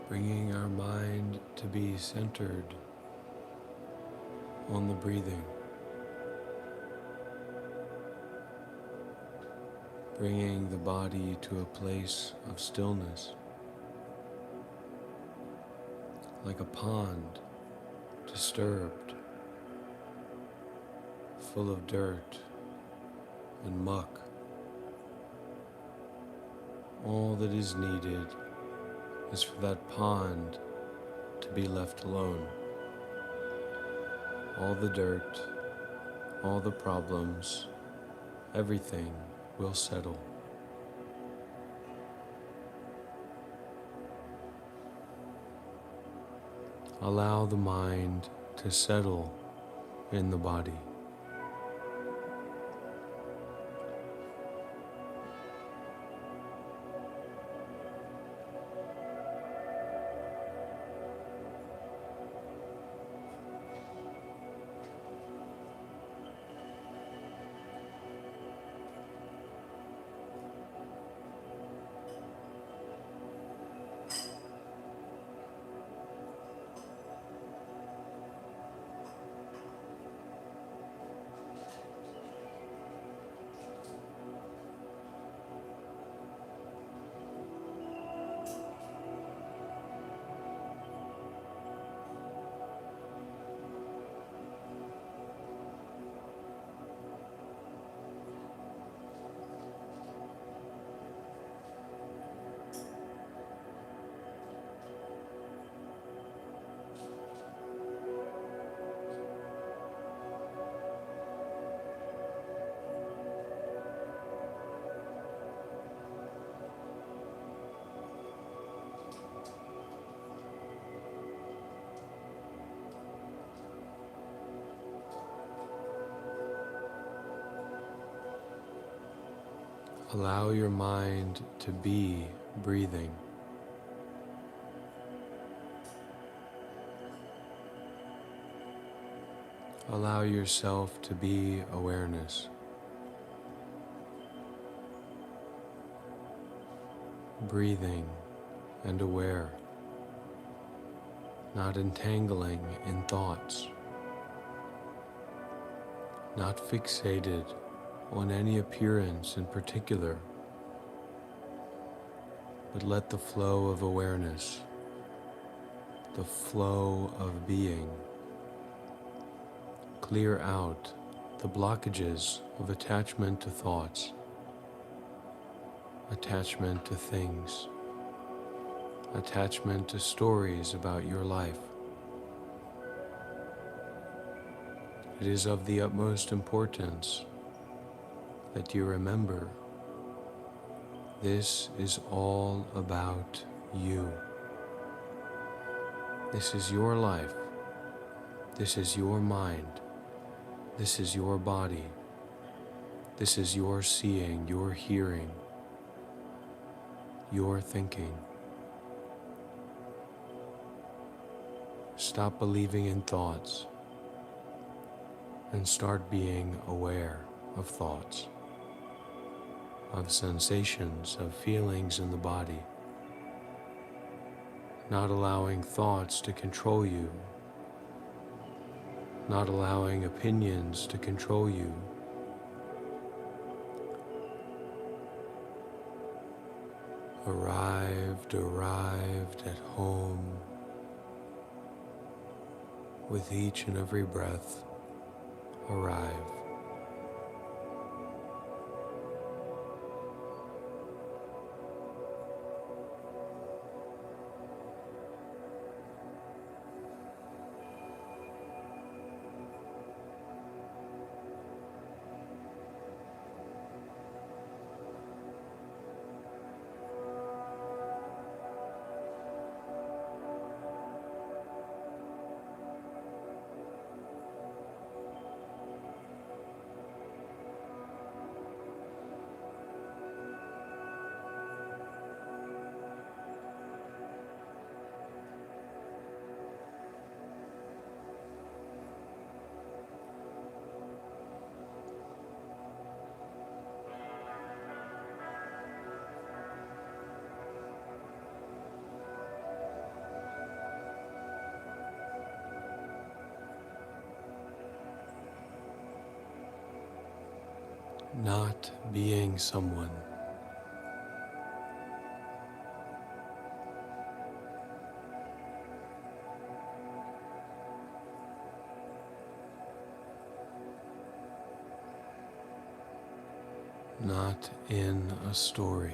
bringing our mind to be centered on the breathing, bringing the body to a place of stillness, like a pond disturbed, full of dirt and muck. All that is needed is for that pond to be left alone. All the dirt, all the problems, everything will settle. Allow the mind to settle in the body. Allow your mind to be breathing. Allow yourself to be awareness. Breathing and aware, not entangling in thoughts, not fixated on any appearance in particular, but let the flow of awareness, the flow of being, clear out the blockages of attachment to thoughts, attachment to things, attachment to stories about your life. It is of the utmost importance that you remember this is all about you. This is your life. This is your mind. This is your body. This is your seeing, your hearing, your thinking. Stop believing in thoughts and start being aware of thoughts, of sensations, of feelings in the body, not allowing thoughts to control you, not allowing opinions to control you. Arrived at home with each and every breath. Arrive. not being someone, not in a story,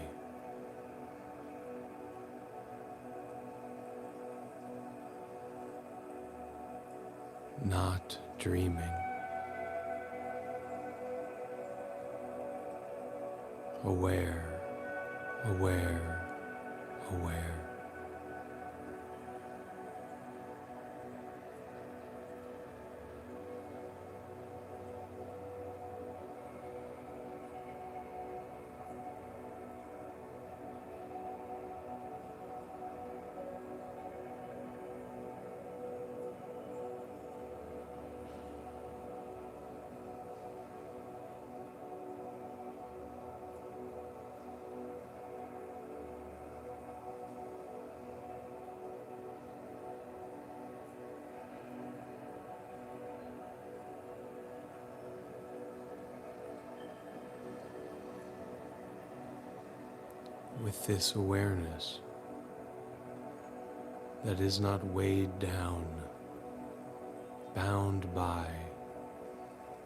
not dreaming, aware, aware, aware. With this awareness that is not weighed down, bound by,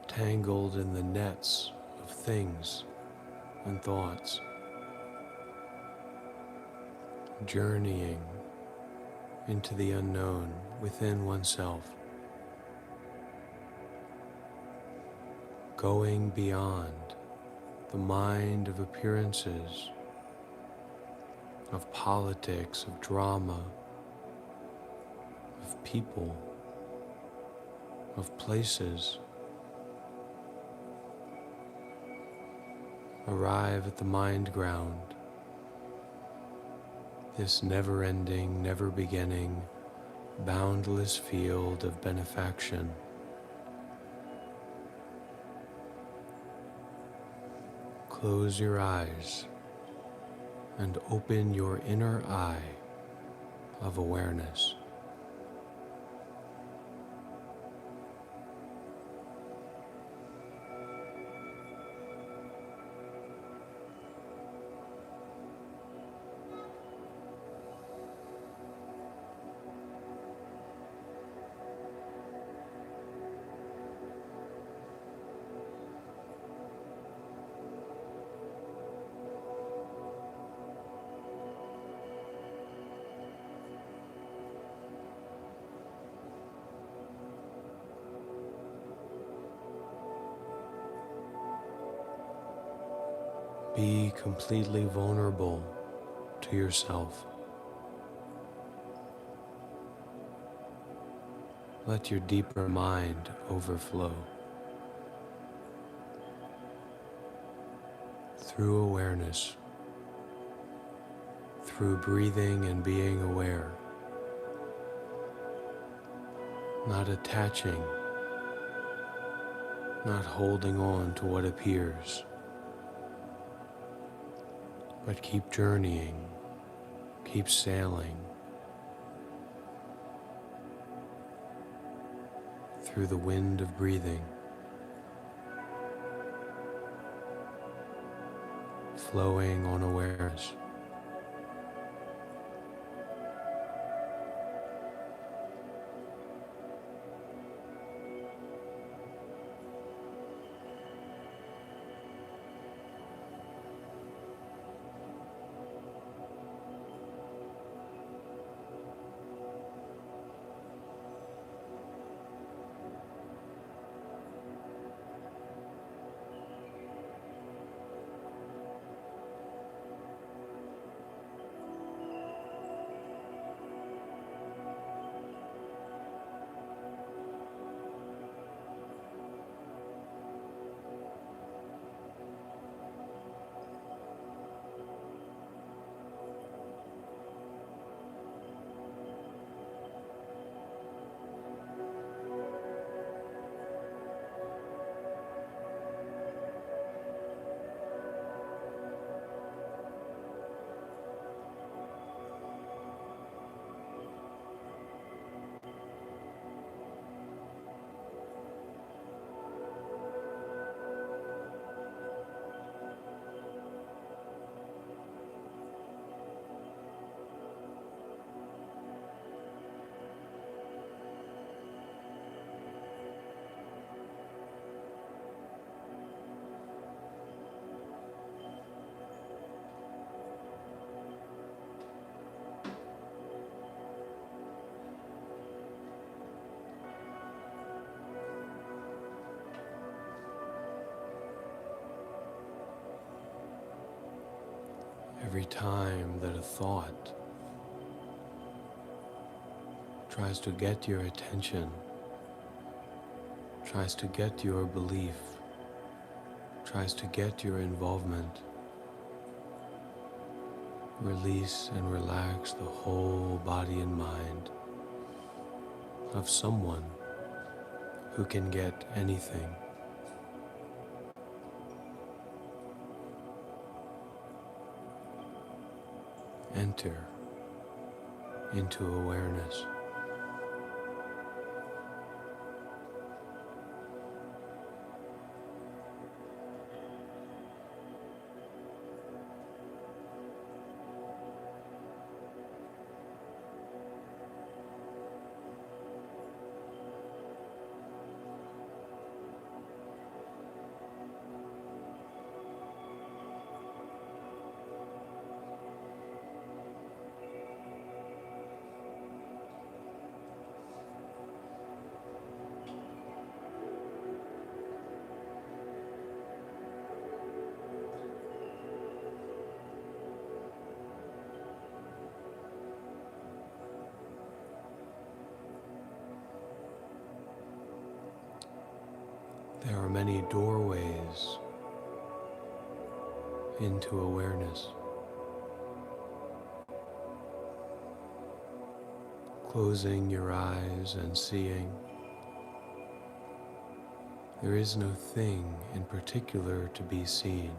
tangled in the nets of things and thoughts, journeying into the unknown within oneself, going beyond the mind of appearances, of politics, of drama, of people, of places. Arrive at the mind ground, this never-ending, never-beginning, boundless field of benefaction. Close your eyes and open your inner eye of awareness. Be completely vulnerable to yourself. Let your deeper mind overflow. Through awareness, through breathing and being aware, not attaching, not holding on to what appears, but keep journeying, keep sailing through the wind of breathing, flowing on awareness. Every time that a thought tries to get your attention, tries to get your belief, tries to get your involvement, release and relax the whole body and mind of someone who can get anything. Enter into awareness. There are many doorways into awareness. Closing your eyes and seeing, there is no thing in particular to be seen.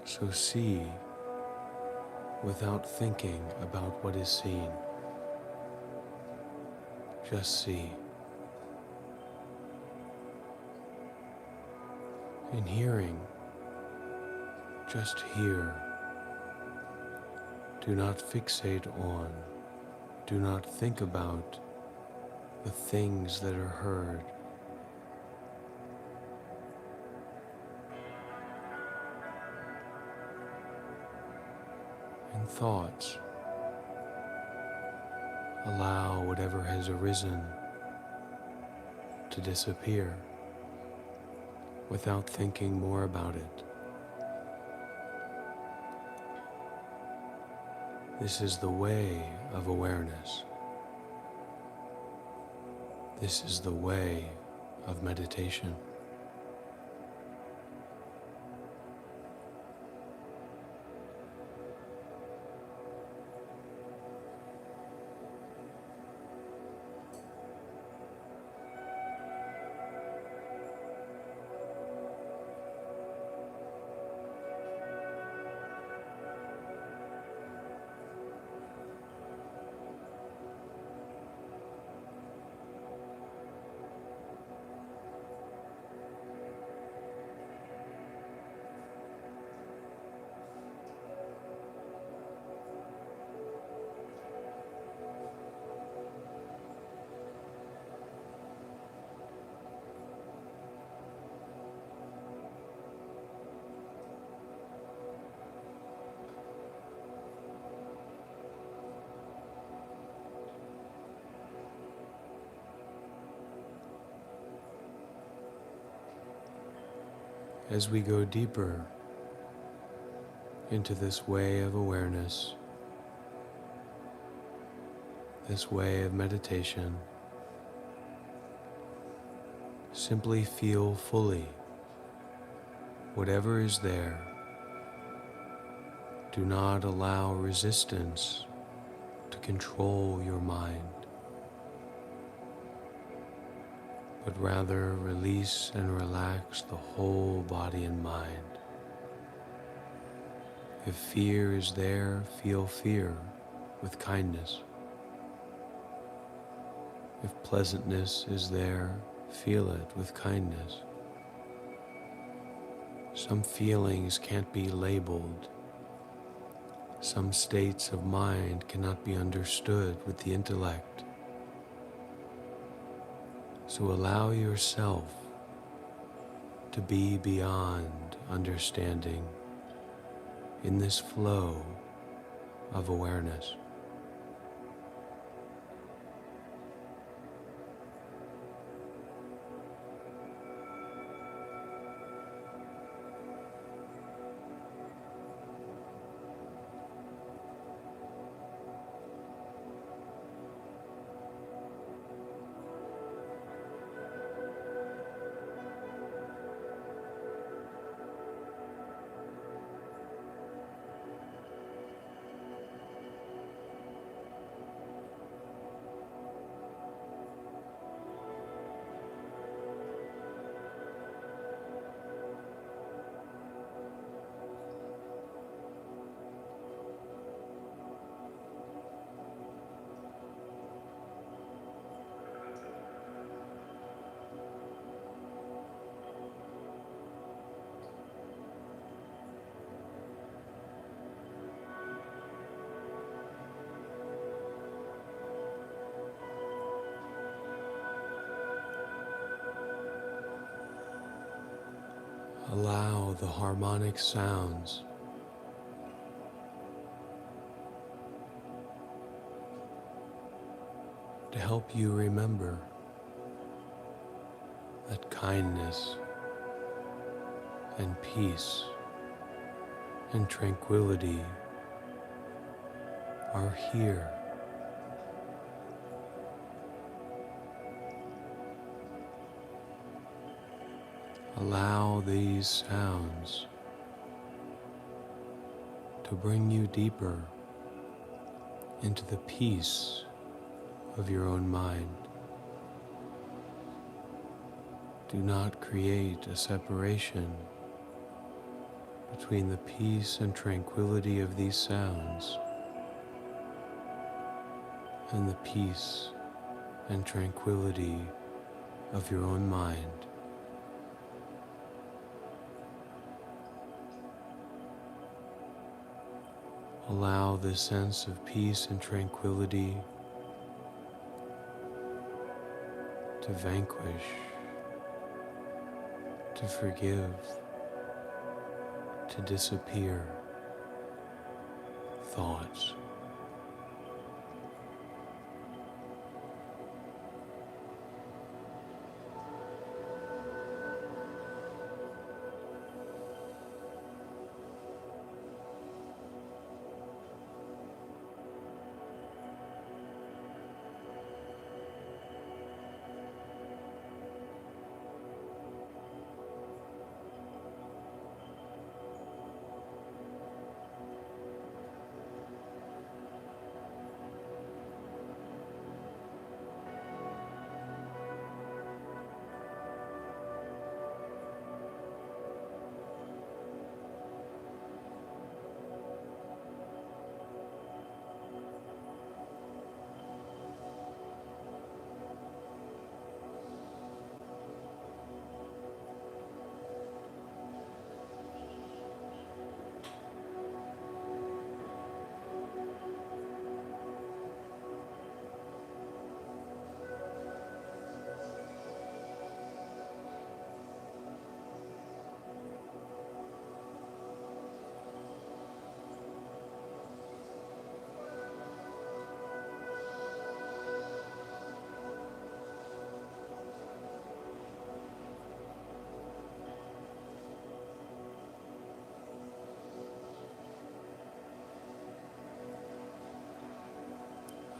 So see without thinking about what is seen. Just see. In hearing, just hear. Do not fixate on, do not think about the things that are heard. In thoughts, allow whatever has arisen to disappear without thinking more about it. This is the way of awareness. This is the way of meditation. As we go deeper into this way of awareness, this way of meditation, simply feel fully whatever is there. Do not allow resistance to control your mind, but rather release and relax the whole body and mind. If fear is there, feel fear with kindness. If pleasantness is there, feel it with kindness. Some feelings can't be labeled. Some states of mind cannot be understood with the intellect. So allow yourself to be beyond understanding in this flow of awareness. Allow the harmonic sounds to help you remember that kindness and peace and tranquility are here. Allow these sounds to bring you deeper into the peace of your own mind. Do not create a separation between the peace and tranquility of these sounds and the peace and tranquility of your own mind. Allow this sense of peace and tranquility to vanquish, to forgive, to disappear thoughts.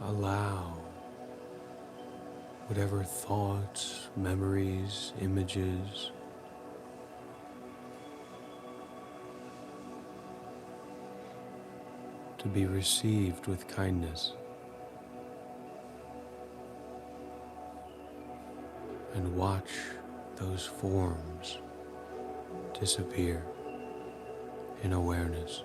Allow whatever thoughts, memories, images to be received with kindness, and watch those forms disappear in awareness.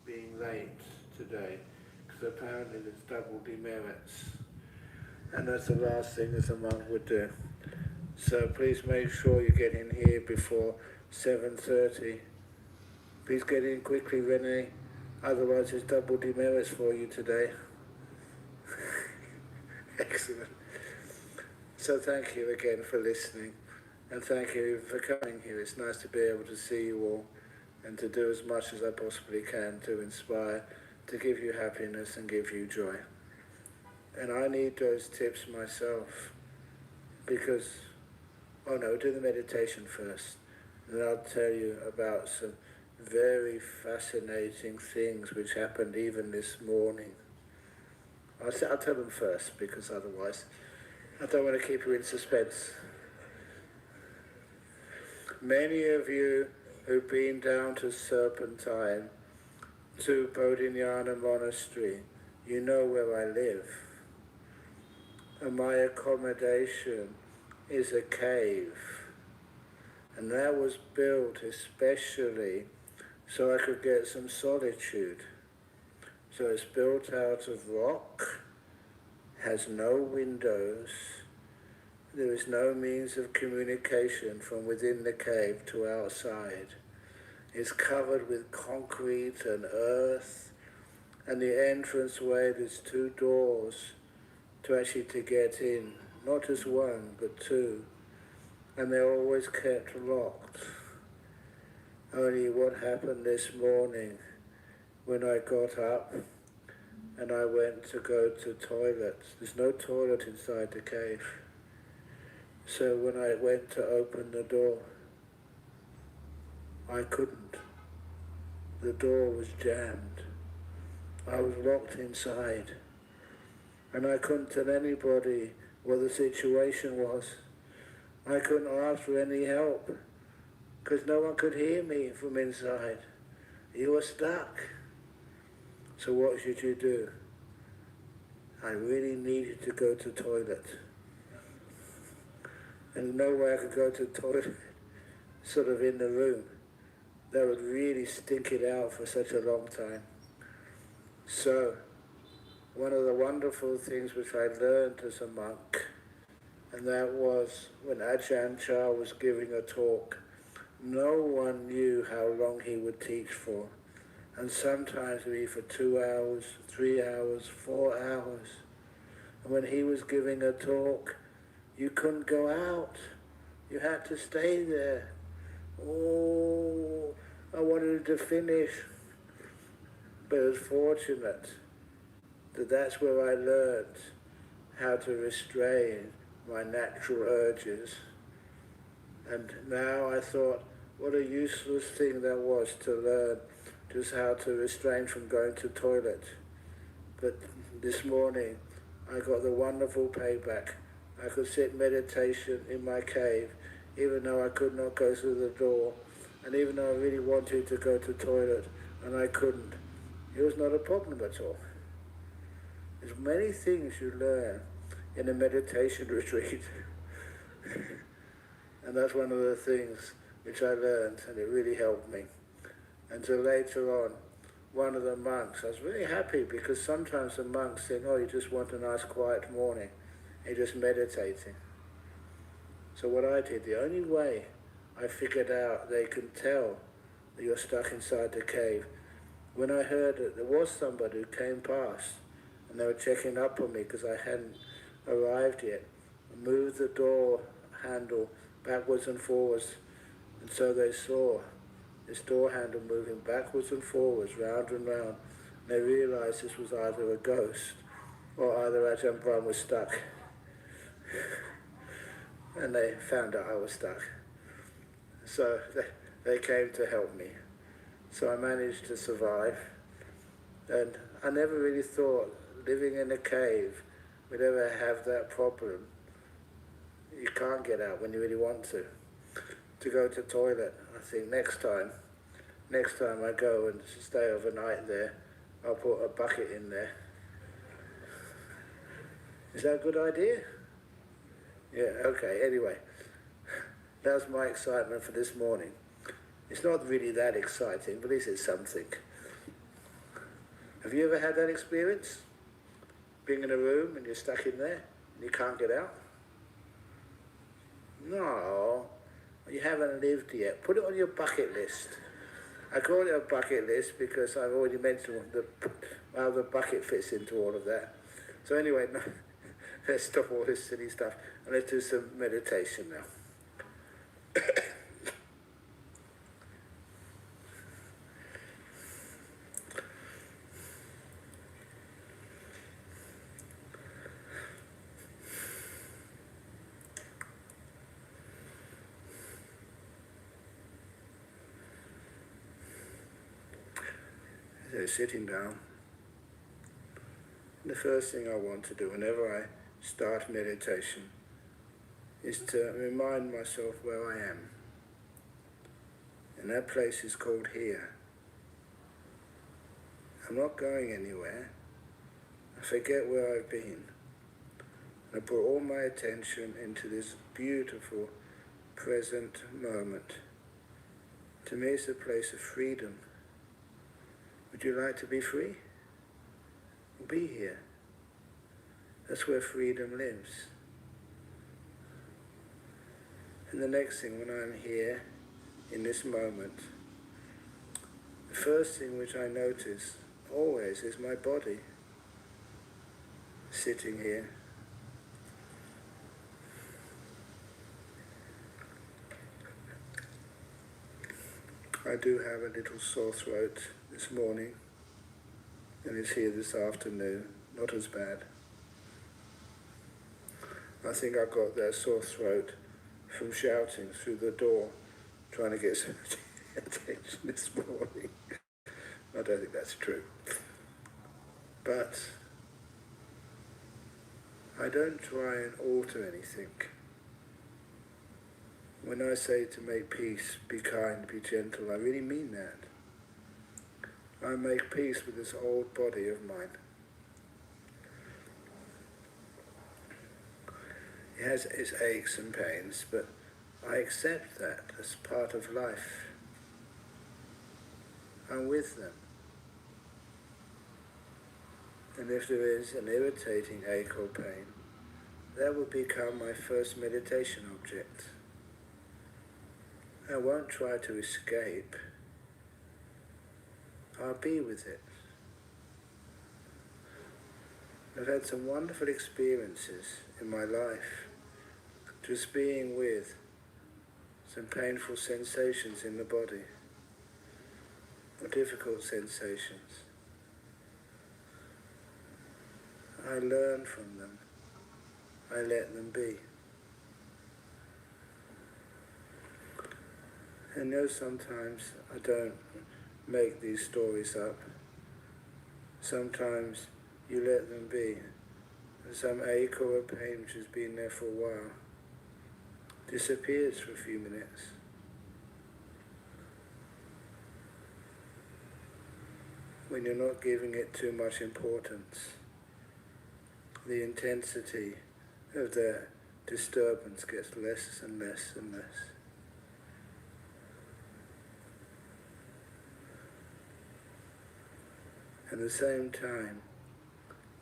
Being late today, because apparently there's double demerits. And that's the last thing as a monk would do. So please make sure you get in here before 7:30. Please get in quickly, Renee. Otherwise there's double demerits for you today. Excellent. So thank you again for listening. And thank you for coming here. It's nice to be able to see you all and to do as much as I possibly can to inspire, to give you happiness and give you joy. And I need those tips myself because, do the meditation first. And then I'll tell you about some very fascinating things which happened even this morning. I'll tell them first because otherwise I don't want to keep you in suspense. Many of you who've been down to Serpentine, to Bodhinyana Monastery, you know where I live. And my accommodation is a cave. And that was built especially so I could get some solitude. So it's built out of rock, has no windows, there is no means of communication from within the cave to outside. It's covered with concrete and earth, and the entranceway, there's 2 doors to get in, not just one, but 2, and they're always kept locked. Only what happened this morning, when I got up and I went to go to toilet, there's no toilet inside the cave. So when I went to open the door, I couldn't. The door was jammed. I was locked inside. And I couldn't tell anybody what the situation was. I couldn't ask for any help because no one could hear me from inside. You were stuck. So what should you do? I really needed to go to toilet. And no way I could go to the toilet sort of in the room. That would really stink it out for such a long time. So, one of the wonderful things which I learned as a monk, and that was when Ajahn Chah was giving a talk, no one knew how long he would teach for. And sometimes it would be for 2 hours, 3 hours, 4 hours. And when he was giving a talk, you couldn't go out. You had to stay there. Oh, I wanted to finish. But it was fortunate that that's where I learned how to restrain my natural urges. And now I thought, what a useless thing that was to learn just how to restrain from going to the toilet. But this morning, I got the wonderful payback. I could sit meditation in my cave, even though I could not go through the door, and even though I really wanted to go to the toilet, and I couldn't. It was not a problem at all. There's many things you learn in a meditation retreat. And that's one of the things which I learned, and it really helped me. Until later on, one of the monks, I was very happy because sometimes the monks think, oh, you just want a nice quiet morning. You're just meditating. So what I did, the only way I figured out they can tell that you're stuck inside the cave, when I heard that there was somebody who came past and they were checking up on me because I hadn't arrived yet, I moved the door handle backwards and forwards, and so they saw this door handle moving backwards and forwards, round and round, and they realized this was either a ghost or either Ajahn Brahm was stuck. And they found out I was stuck. So they came to help me. So I managed to survive. And I never really thought living in a cave would ever have that problem. You can't get out when you really want to. To go to the toilet, I think next time I go and stay overnight there, I'll put a bucket in there. Is that a good idea? Yeah, okay, anyway. That's my excitement for this morning. It's not really that exciting, but at least it's something. Have you ever had that experience? Being in a room and you're stuck in there and you can't get out? No, you haven't lived yet. Put it on your bucket list. I call it a bucket list because I've already mentioned how the bucket fits into all of that. So anyway, no, let's stop all this silly stuff and let's do some meditation now. So sitting down, the first thing I want to do whenever I start meditation is to remind myself where I am. And that place is called here. I'm not going anywhere. I forget where I've been. I put all my attention into this beautiful present moment. To me, it's a place of freedom. Would you like to be free? Well, be here. That's where freedom lives. And the next thing, when I'm here, in this moment, the first thing which I notice always is my body sitting here. I do have a little sore throat this morning, and it's here this afternoon, not as bad. I think I got that sore throat from shouting through the door, trying to get some attention this morning. I don't think that's true. But I don't try and alter anything. When I say to make peace, be kind, be gentle, I really mean that. I make peace with this old body of mine. It has its aches and pains, but I accept that as part of life. I'm with them. And if there is an irritating ache or pain, that will become my first meditation object. I won't try to escape. I'll be with it. I've had some wonderful experiences in my life, just being with some painful sensations in the body, or difficult sensations. I learn from them. I let them be. I know sometimes I don't make these stories up. Sometimes you let them be. And some ache or a pain which has been there for a while disappears for a few minutes. When you're not giving it too much importance, the intensity of the disturbance gets less and less and less. At the same time,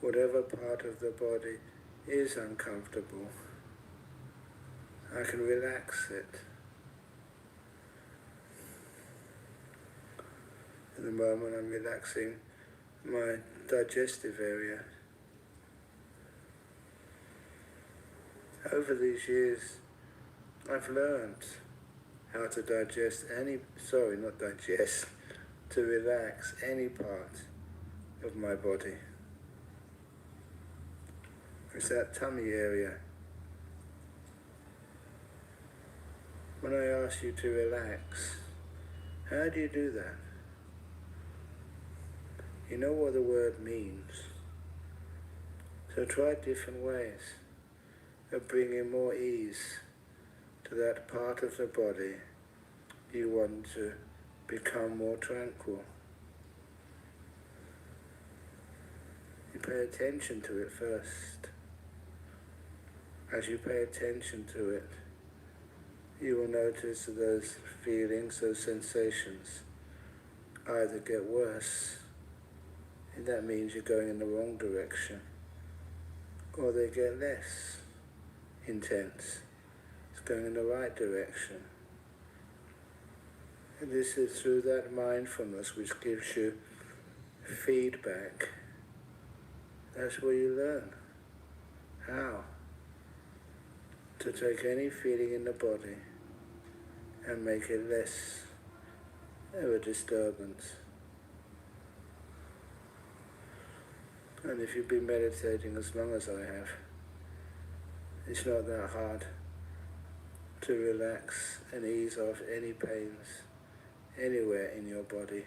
whatever part of the body is uncomfortable, I can relax it. At the moment I'm relaxing my digestive area. Over these years, I've learned how to to relax any part of my body. It's that tummy area. When I ask you to relax, how do you do that? You know what the word means. So try different ways of bringing more ease to that part of the body you want to become more tranquil. You pay attention to it first. As you pay attention to it, you will notice that those feelings, those sensations, either get worse and that means you're going in the wrong direction, or they get less intense. It's going in the right direction. And this is through that mindfulness which gives you feedback. That's where you learn how to take any feeling in the body and make it less of a disturbance. And if you've been meditating as long as I have, it's not that hard to relax and ease off any pains anywhere in your body.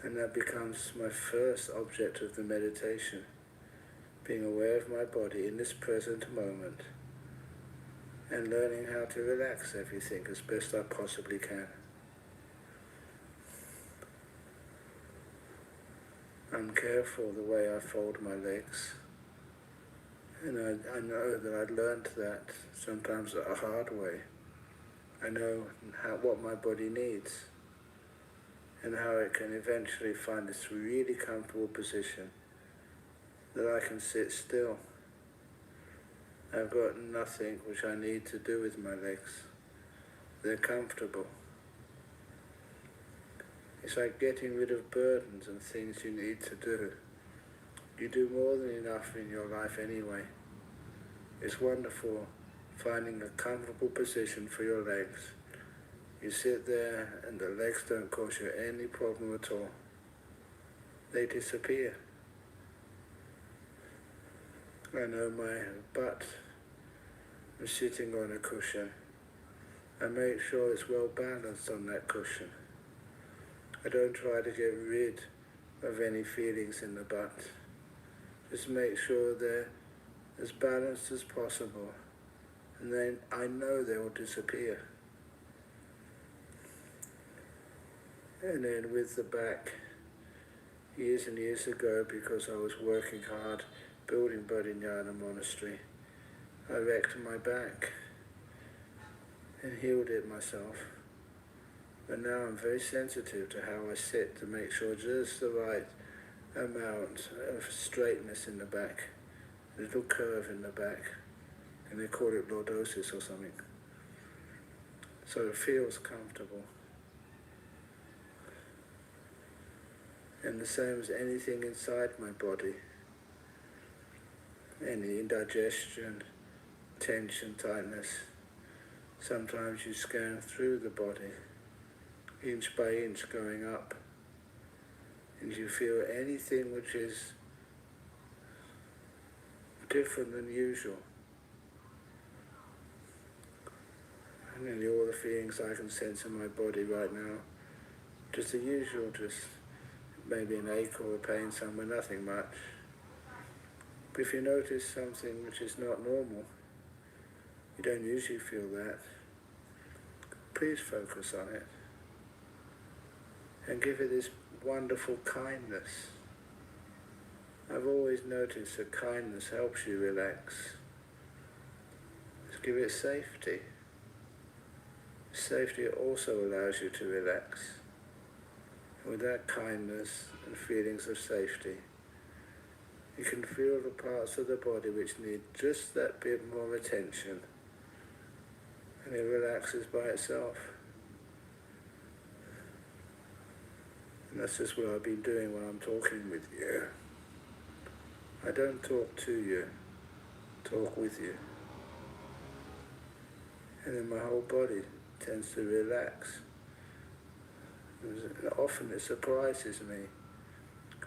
And that becomes my first object of the meditation, being aware of my body in this present moment and learning how to relax everything as best I possibly can. I'm careful the way I fold my legs, and I know that I've learned that sometimes a hard way. I know what my body needs and how it can eventually find this really comfortable position that I can sit still. I've got nothing which I need to do with my legs. They're comfortable. It's like getting rid of burdens and things you need to do. You do more than enough in your life anyway. It's wonderful finding a comfortable position for your legs. You sit there and the legs don't cause you any problem at all. They disappear. I know my butt is sitting on a cushion. I make sure it's well balanced on that cushion. I don't try to get rid of any feelings in the butt. Just make sure they're as balanced as possible, and then I know they will disappear. And then with the back, years and years ago, because I was working hard building Bodhinyana Monastery, I wrecked my back and healed it myself. But now I'm very sensitive to how I sit to make sure just the right amount of straightness in the back, a little curve in the back, and they call it lordosis or something. So it feels comfortable. And the same as anything inside my body, any indigestion, tension, tightness, sometimes you scan through the body, inch by inch going up, and you feel anything which is different than usual. And nearly all the feelings I can sense in my body right now, just the usual, just maybe an ache or a pain somewhere, nothing much. But if you notice something which is not normal, you don't usually feel that, please focus on it and give it this wonderful kindness. I've always noticed that kindness helps you relax. Just give it safety. Safety also allows you to relax. And with that kindness and feelings of safety, you can feel the parts of the body which need just that bit more attention, and it relaxes by itself. And that's just what I've been doing when I'm talking with you. I don't talk to you, talk with you. And then my whole body tends to relax. And often it surprises me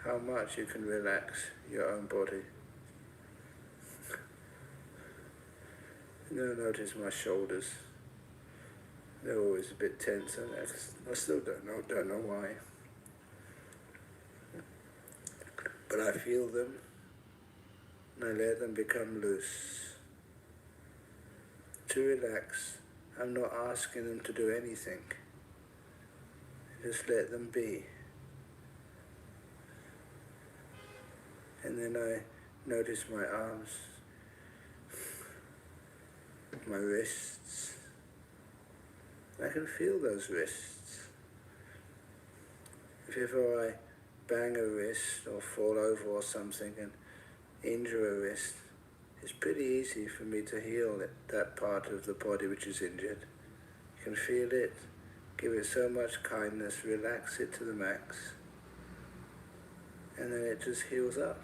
how much you can relax your own body. And then I notice my shoulders. They're always a bit tense, and I still don't know why. But I feel them, and I let them become loose. To relax, I'm not asking them to do anything. Just let them be. And then I notice my arms, my wrists, I can feel those wrists. If ever I bang a wrist or fall over or something and injure a wrist, it's pretty easy for me to heal that part of the body which is injured. You can feel it, give it so much kindness, relax it to the max, and then it just heals up.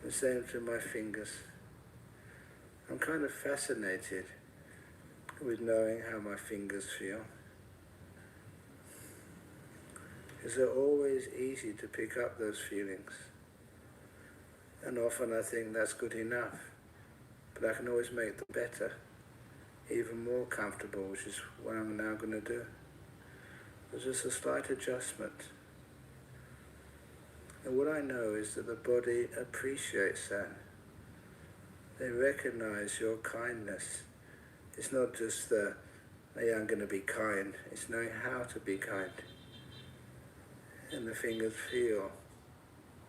The same to my fingers. I'm kind of fascinated with knowing how my fingers feel. Because they're always easy to pick up those feelings. And often I think that's good enough. But I can always make them better, even more comfortable, which is what I'm now going to do. There's just a slight adjustment. And what I know is that the body appreciates that. They recognize your kindness. It's not just the, hey, I'm going to be kind. It's knowing how to be kind. And the fingers feel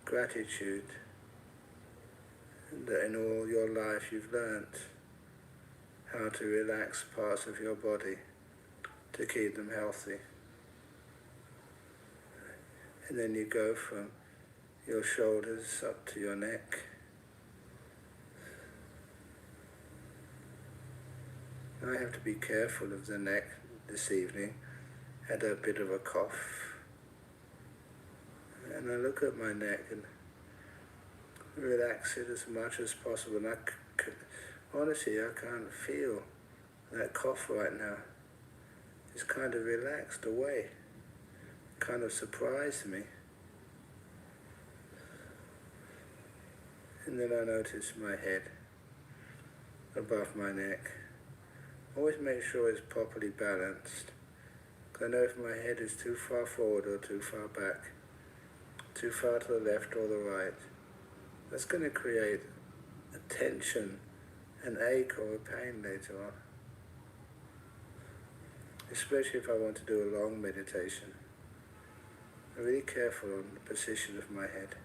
gratitude. And that in all your life you've learnt how to relax parts of your body to keep them healthy. And then you go from your shoulders up to your neck. I have to be careful of the neck this evening. Had a bit of a cough. And I look at my neck and relax it as much as possible. And honestly, I can't feel that cough right now. It's kind of relaxed away. Kind of surprised me. And then I notice my head above my neck. Always make sure it's properly balanced. Because I know if my head is too far forward or too far back, too far to the left or the right, that's going to create a tension, an ache or a pain later on. Especially if I want to do a long meditation. I'm really careful on the position of my head.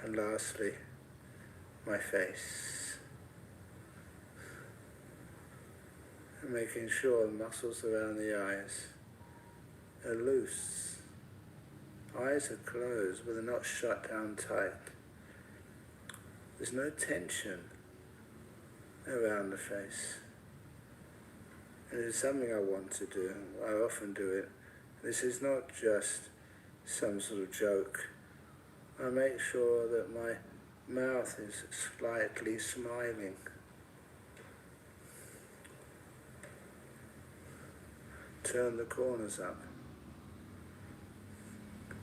And lastly, my face. And making sure the muscles around the eyes are loose. Eyes are closed, but they're not shut down tight. There's no tension around the face. And it's something I want to do. I often do it. This is not just some sort of joke. I make sure that my mouth is slightly smiling. Turn the corners up.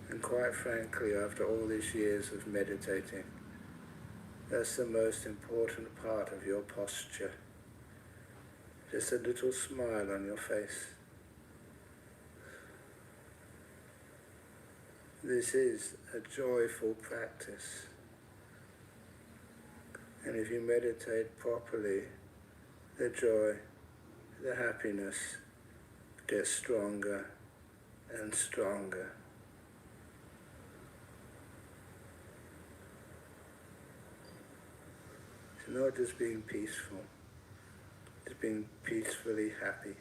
And quite frankly, after all these years of meditating, that's the most important part of your posture. Just a little smile on your face. This is a joyful practice. And if you meditate properly, the joy, the happiness gets stronger and stronger. It's not just being peaceful, it's being peacefully happy.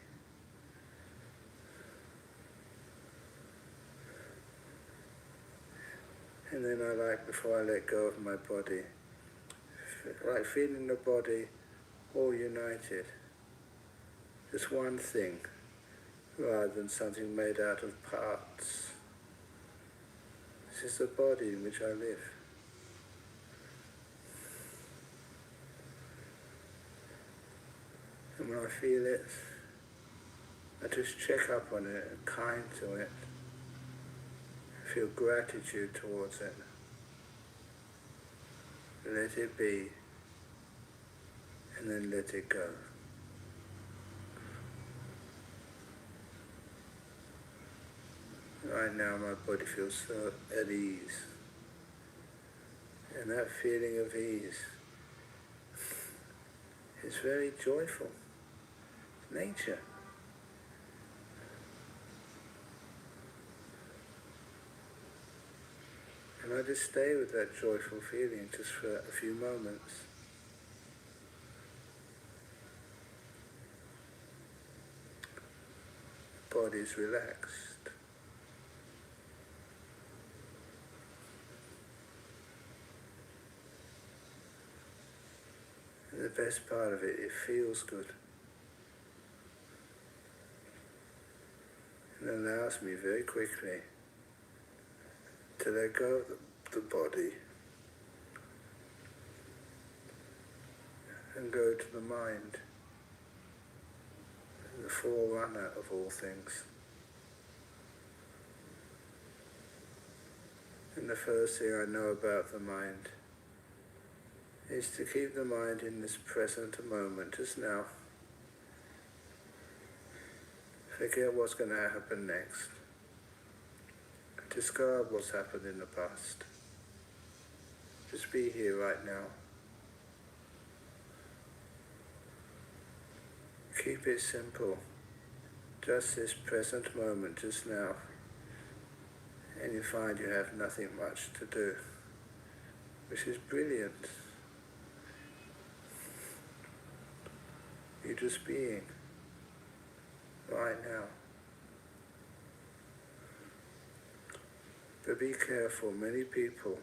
And then I like, before I let go of my body, like feeling the body all united. Just one thing, rather than something made out of parts. This is the body in which I live. And when I feel it, I just check up on it and kind to it. Feel gratitude towards it. Let it be, and then let it go. Right now my body feels so at ease. And that feeling of ease is very joyful. Nature. And I just stay with that joyful feeling just for a few moments. body's relaxed. And the best part of it feels good. And allows me very quickly to let go of the body and go to the mind, the forerunner of all things. And the first thing I know about the mind is to keep the mind in this present moment, just now. Forget what's going to happen next. Discard what's happened in the past. Just be here right now. Keep it simple. Just this present moment, just now. And you find you have nothing much to do, which is brilliant. You're just being right now. But be careful, many people,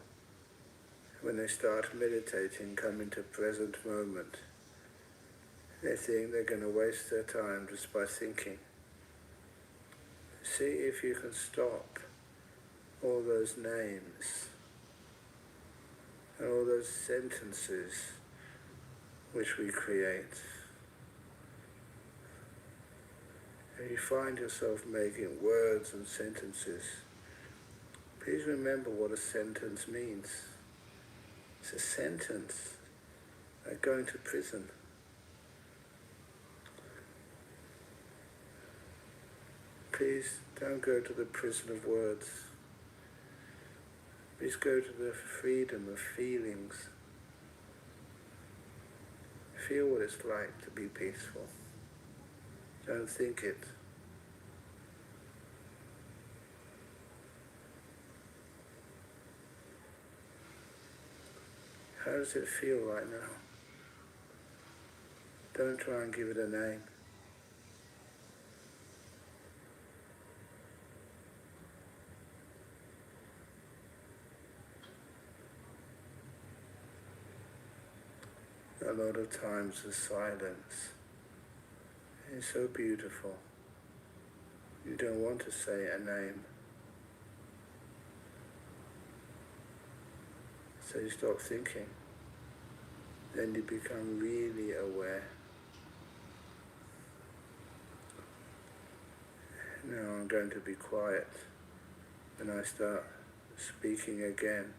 when they start meditating, come into present moment. They think they're going to waste their time just by thinking. See if you can stop all those names and all those sentences which we create. If you find yourself making words and sentences, please remember what a sentence means. It's a sentence, like going to prison. Please don't go to the prison of words. Please go to the freedom of feelings. Feel what it's like to be peaceful. Don't think it. How does it feel right now? Don't try and give it a name. A lot of times the silence is so beautiful. You don't want to say a name. So you stop thinking. Then you become really aware. Now I'm going to be quiet. When I start speaking again,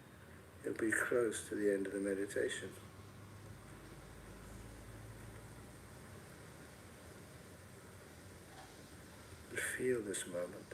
it'll be close to the end of the meditation. Feel this moment.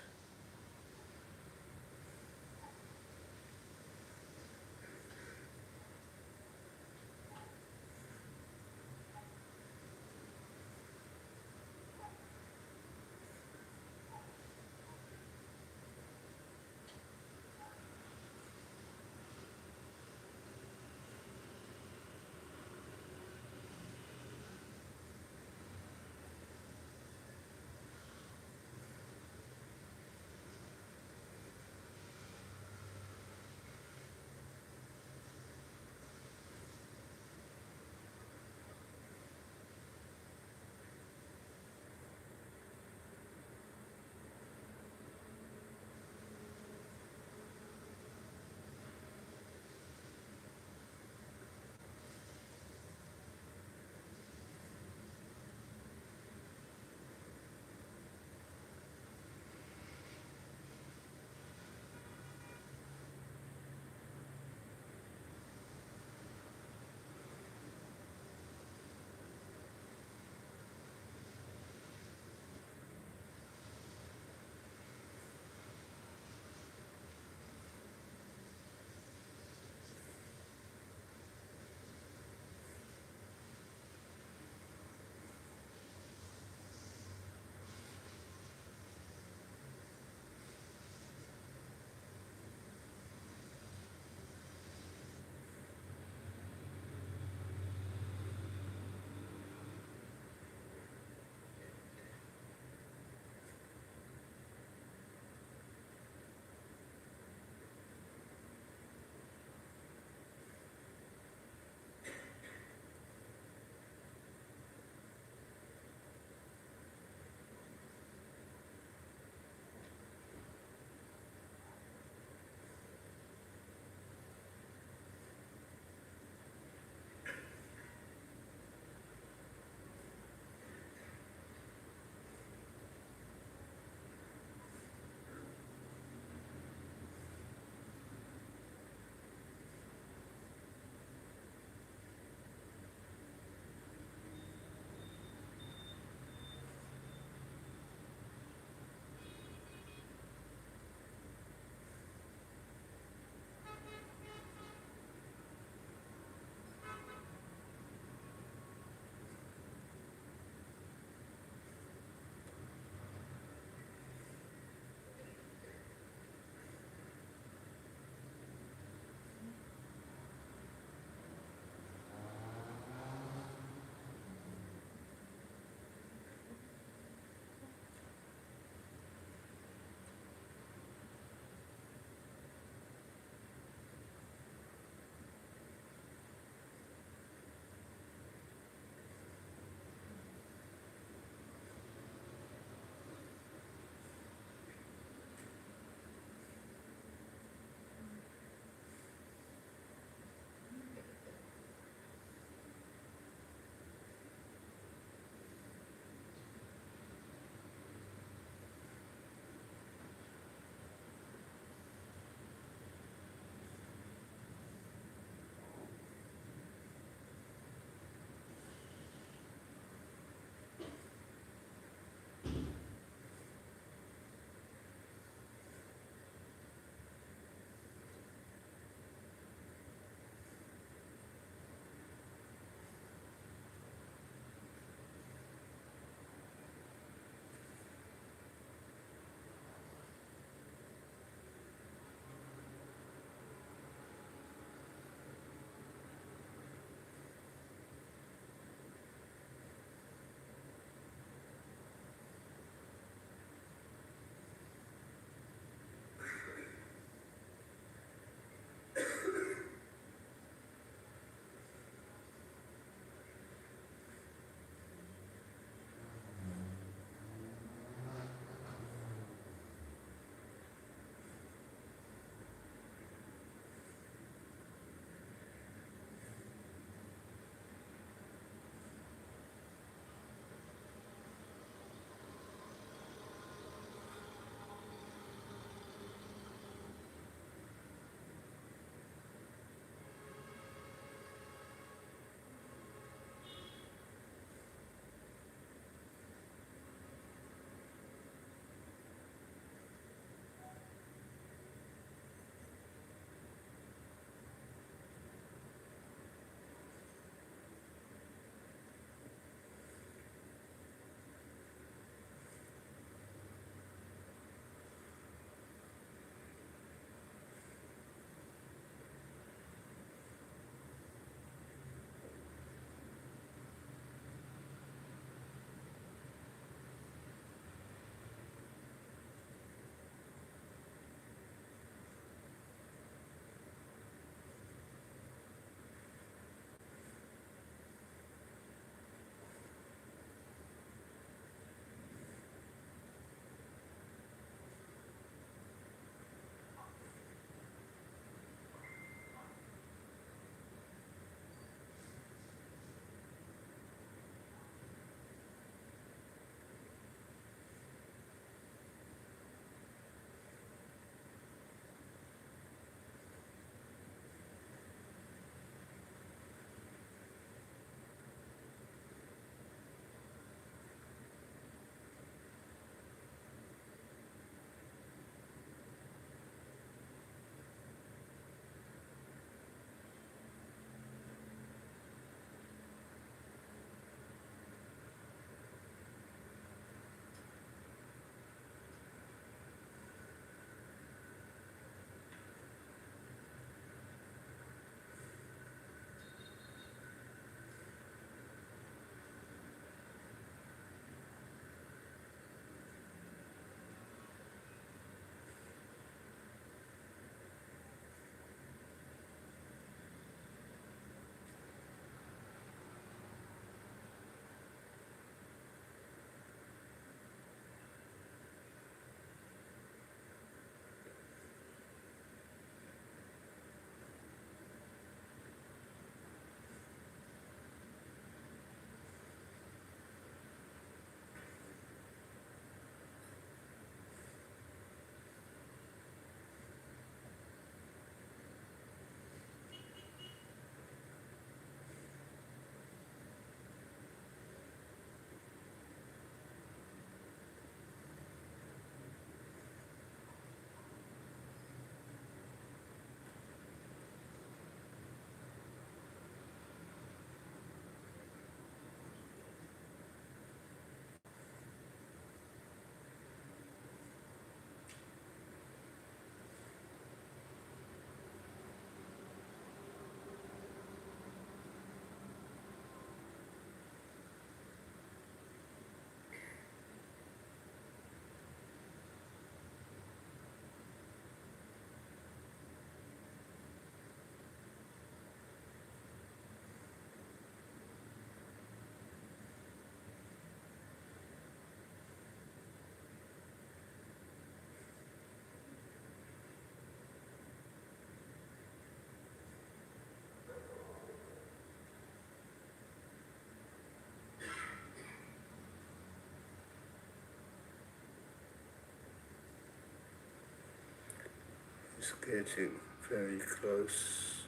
Just getting very close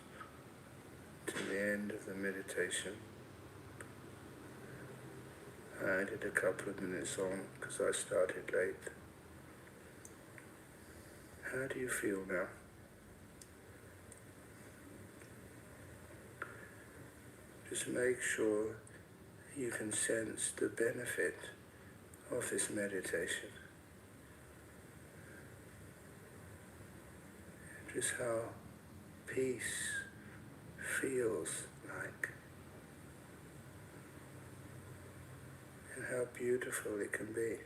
to the end of the meditation. I did a couple of minutes on because I started late. How do you feel now? Just make sure you can sense the benefit of this meditation. Just how peace feels like, and how beautiful it can be.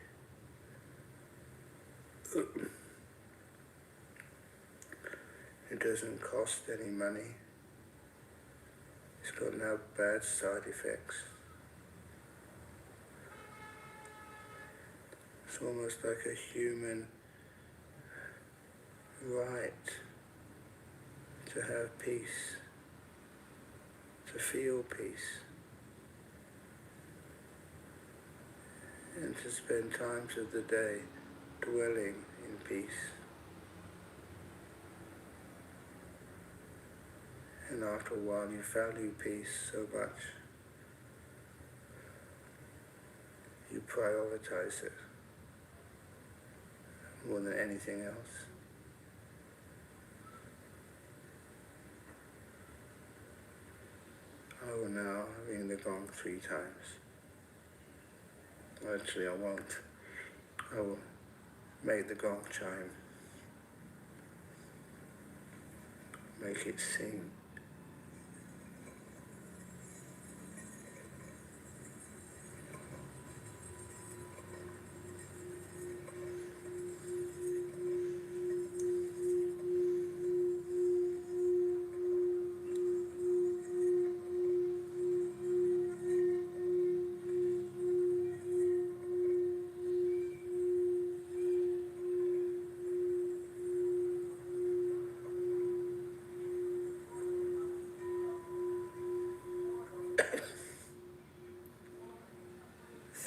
It doesn't cost any money. It's got no bad side effects. It's almost like a human right to have peace, to feel peace, and to spend times of the day dwelling in peace. And after a while you value peace so much, you prioritize it more than anything else. I will now ring the gong 3 times. Actually, I won't. I will make the gong chime. Make it sing.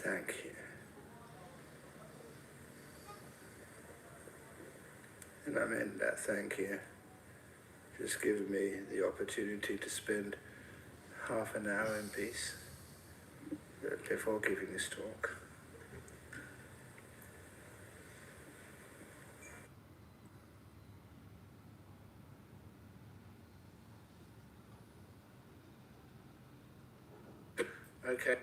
Thank you. And I meant that thank you. Just giving me the opportunity to spend half an hour in peace before giving this talk. Okay.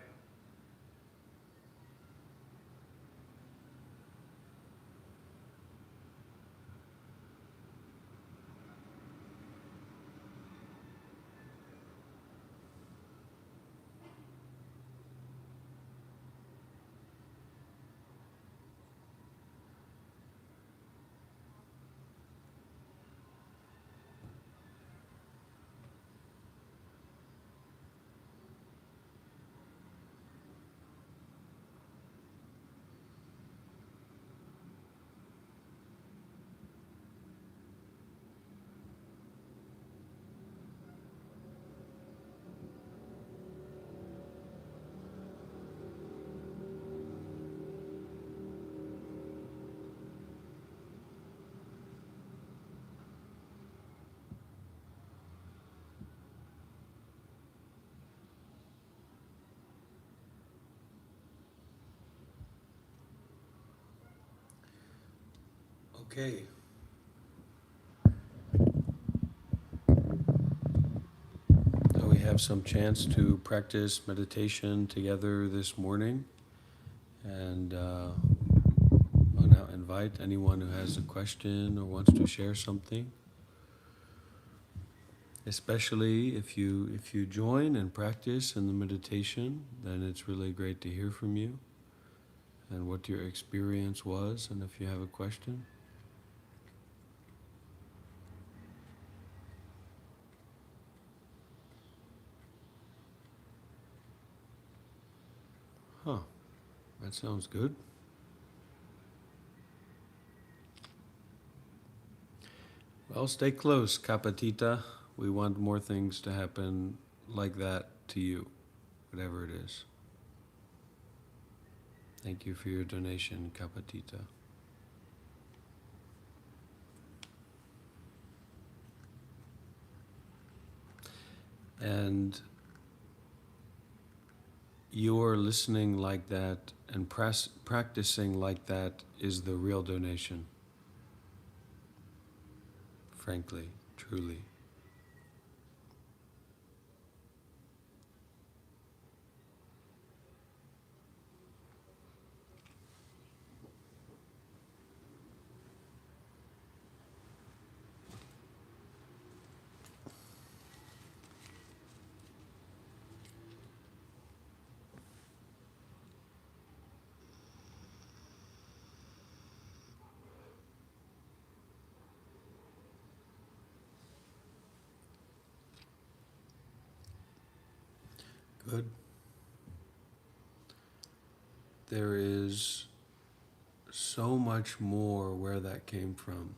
Okay. So we have some chance to practice meditation together this morning, and I'll now invite anyone who has a question or wants to share something. Especially if you join and practice in the meditation, then it's really great to hear from you and what your experience was, and if you have a question. Huh, that sounds good. Well, stay close, Kapatita. We want more things to happen like that to you, whatever it is. Thank you for your donation, Kapatita. And your listening like that and practicing like that is the real donation, frankly, truly. Good. There is so much more where that came from.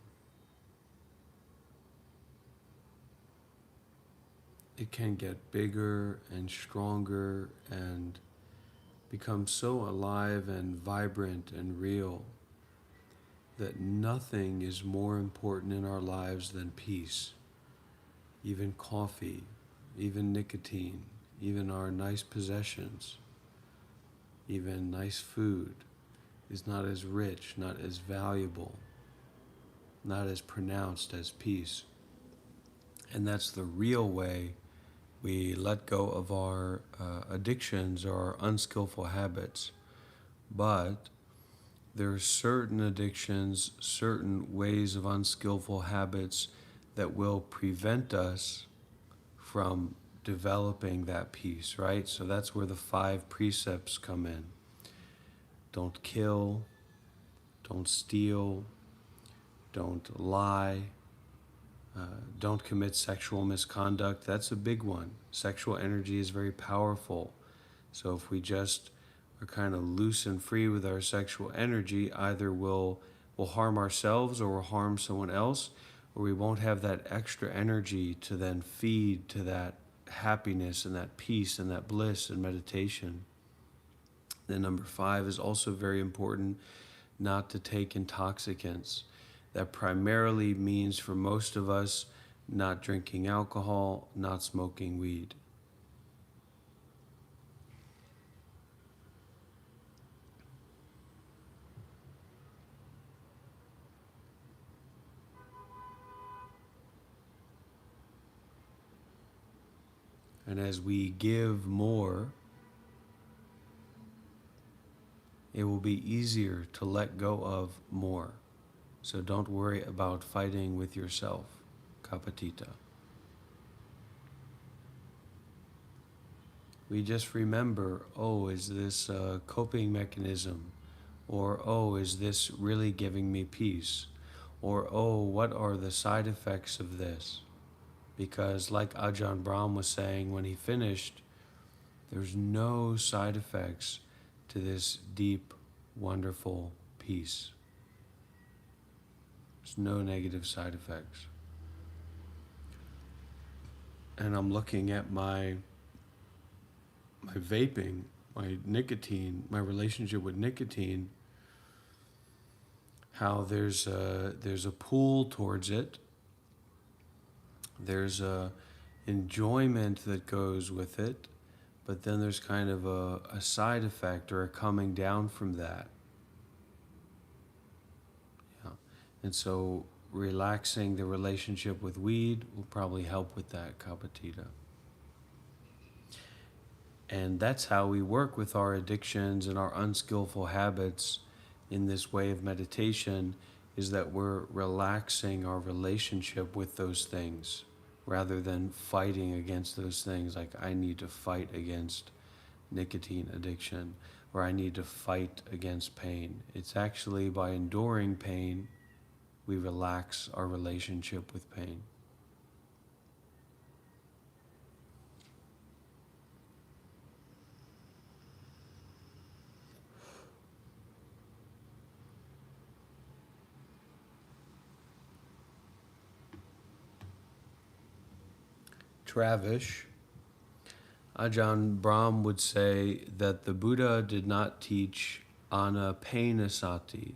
It can get bigger and stronger and become so alive and vibrant and real that nothing is more important in our lives than peace. Even coffee, even nicotine, even our nice possessions, even nice food is not as rich, not as valuable, not as pronounced as peace. And that's the real way we let go of our addictions or our unskillful habits. But there are certain addictions, certain ways of unskillful habits that will prevent us from developing that peace, right? So that's where the 5 precepts come in. Don't kill, don't steal, don't lie, don't commit sexual misconduct. That's a big one. Sexual energy is very powerful. So if we just are kind of loose and free with our sexual energy, either we'll harm ourselves or we'll harm someone else, or we won't have that extra energy to then feed to that happiness and that peace and that bliss and meditation. Then number 5 is also very important, not to take intoxicants. That primarily means for most of us not drinking alcohol, not smoking weed. And as we give more, it will be easier to let go of more. So don't worry about fighting with yourself, Kapatita. We just remember, oh, is this a coping mechanism? Or, oh, is this really giving me peace? Or, oh, what are the side effects of this? Because like Ajahn Brahm was saying when he finished, there's no side effects to this deep, wonderful peace. There's no negative side effects. And I'm looking at my vaping, my nicotine, my relationship with nicotine, how there's a pull towards it. There's a enjoyment that goes with it, but then there's kind of a side effect or a coming down from that. Yeah. And so relaxing the relationship with weed will probably help with that, Kapatita. And that's how we work with our addictions and our unskillful habits in this way of meditation, is that we're relaxing our relationship with those things rather than fighting against those things. Like, I need to fight against nicotine addiction, or I need to fight against pain. It's actually by enduring pain, we relax our relationship with pain. Travish, Ajahn Brahm would say that the Buddha did not teach anapanasati.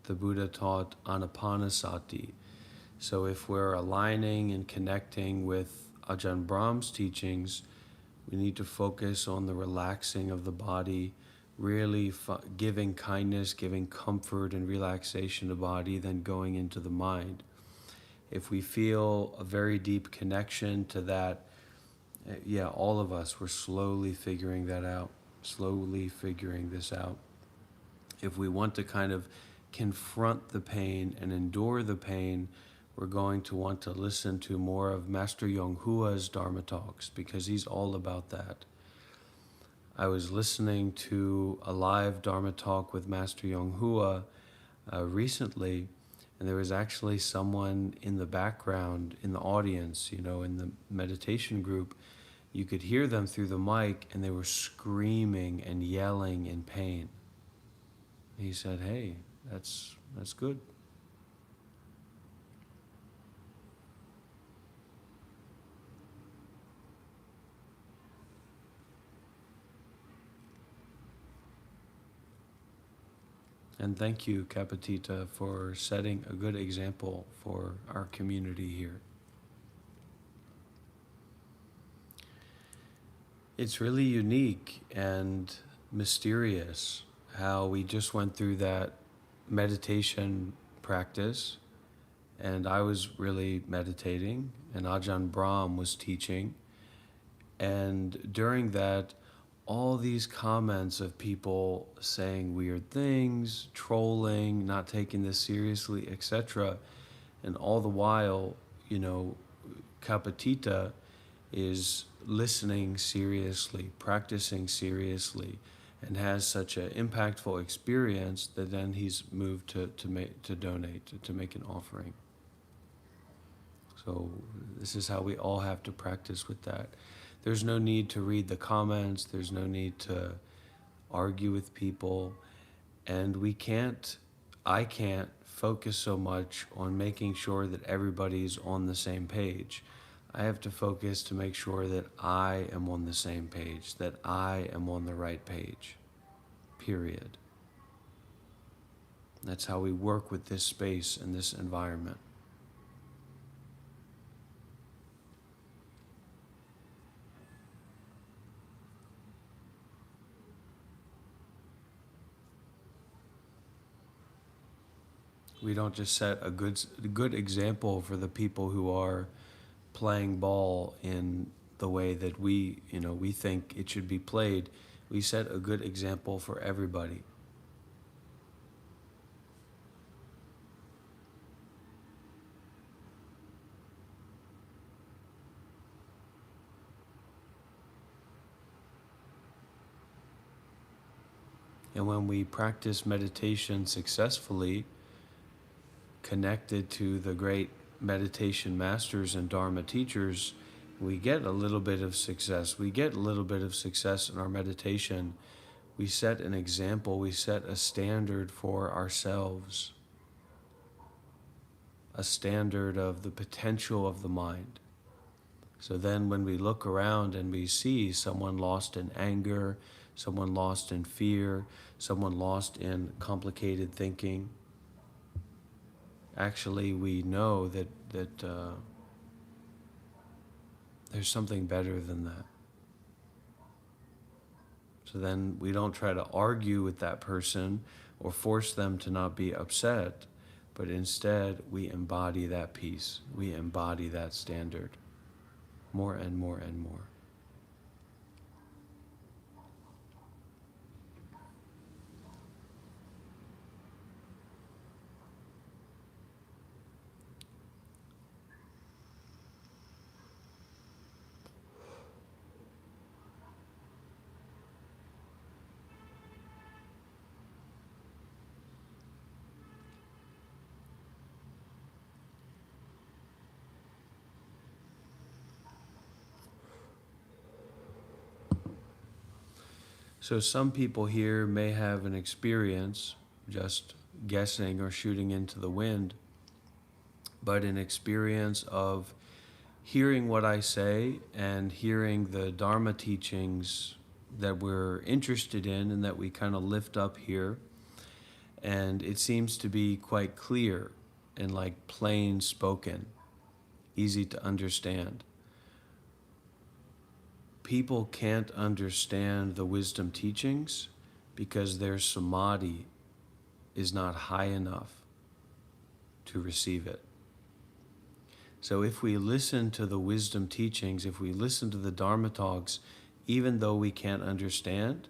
The Buddha taught anapanasati. So if we're aligning and connecting with Ajahn Brahm's teachings, we need to focus on the relaxing of the body, really giving kindness, giving comfort and relaxation to the body, then going into the mind. If we feel a very deep connection to that, yeah, all of us, we're slowly figuring that out, slowly figuring this out. If we want to kind of confront the pain and endure the pain, we're going to want to listen to more of Master Yonghua's Dharma talks, because he's all about that. I was listening to a live Dharma talk with Master Yonghua recently, and there was actually someone in the background, in the audience, in the meditation group. You could hear them through the mic, and they were screaming and yelling in pain. He said, hey, that's good. And thank you, Kapatita, for setting a good example for our community here. It's really unique and mysterious how we just went through that meditation practice, and I was really meditating, and Ajahn Brahm was teaching, and during that, all these comments of people saying weird things, trolling, not taking this seriously, etc. And all the while, Kapatita is listening seriously, practicing seriously, and has such an impactful experience that then he's moved to donate, to make an offering. So this is how we all have to practice with that. There's no need to read the comments, there's no need to argue with people, and I can't focus so much on making sure that everybody's on the same page. I have to focus to make sure that I am on the same page, that I am on the right page, period. That's how we work with this space and this environment. We don't just set a good example for the people who are playing ball in the way that we think it should be played. We set a good example for everybody. And when we practice meditation successfully, connected to the great meditation masters and Dharma teachers, we get a little bit of success. We get a little bit of success in our meditation. We set an example, we set a standard for ourselves, a standard of the potential of the mind. So then when we look around and we see someone lost in anger, someone lost in fear, someone lost in complicated thinking, actually we know that there's something better than that. So then we don't try to argue with that person or force them to not be upset, but instead we embody that peace. We embody that standard more and more and more. So some people here may have an experience, just guessing or shooting into the wind, but an experience of hearing what I say and hearing the Dharma teachings that we're interested in and that we kind of lift up here. And it seems to be quite clear and like plain spoken, easy to understand. people can't understand the wisdom teachings because their samadhi is not high enough to receive it. So if we listen to the wisdom teachings, if we listen to the Dharma talks, even though we can't understand,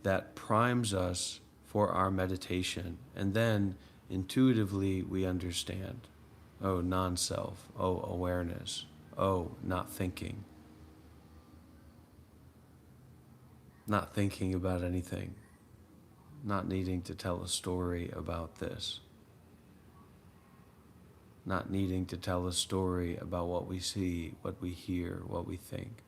that primes us for our meditation. And then intuitively we understand. Oh, non-self. Oh, awareness. Oh, not thinking. Not thinking about anything. Not needing to tell a story about this. Not needing to tell a story about what we see, what we hear, what we think.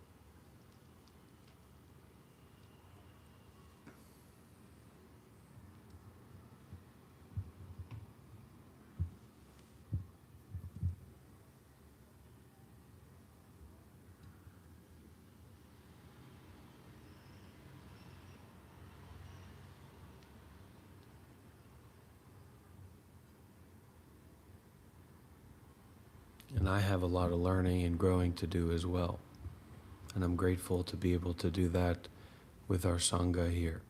And I have a lot of learning and growing to do as well. And I'm grateful to be able to do that with our Sangha here.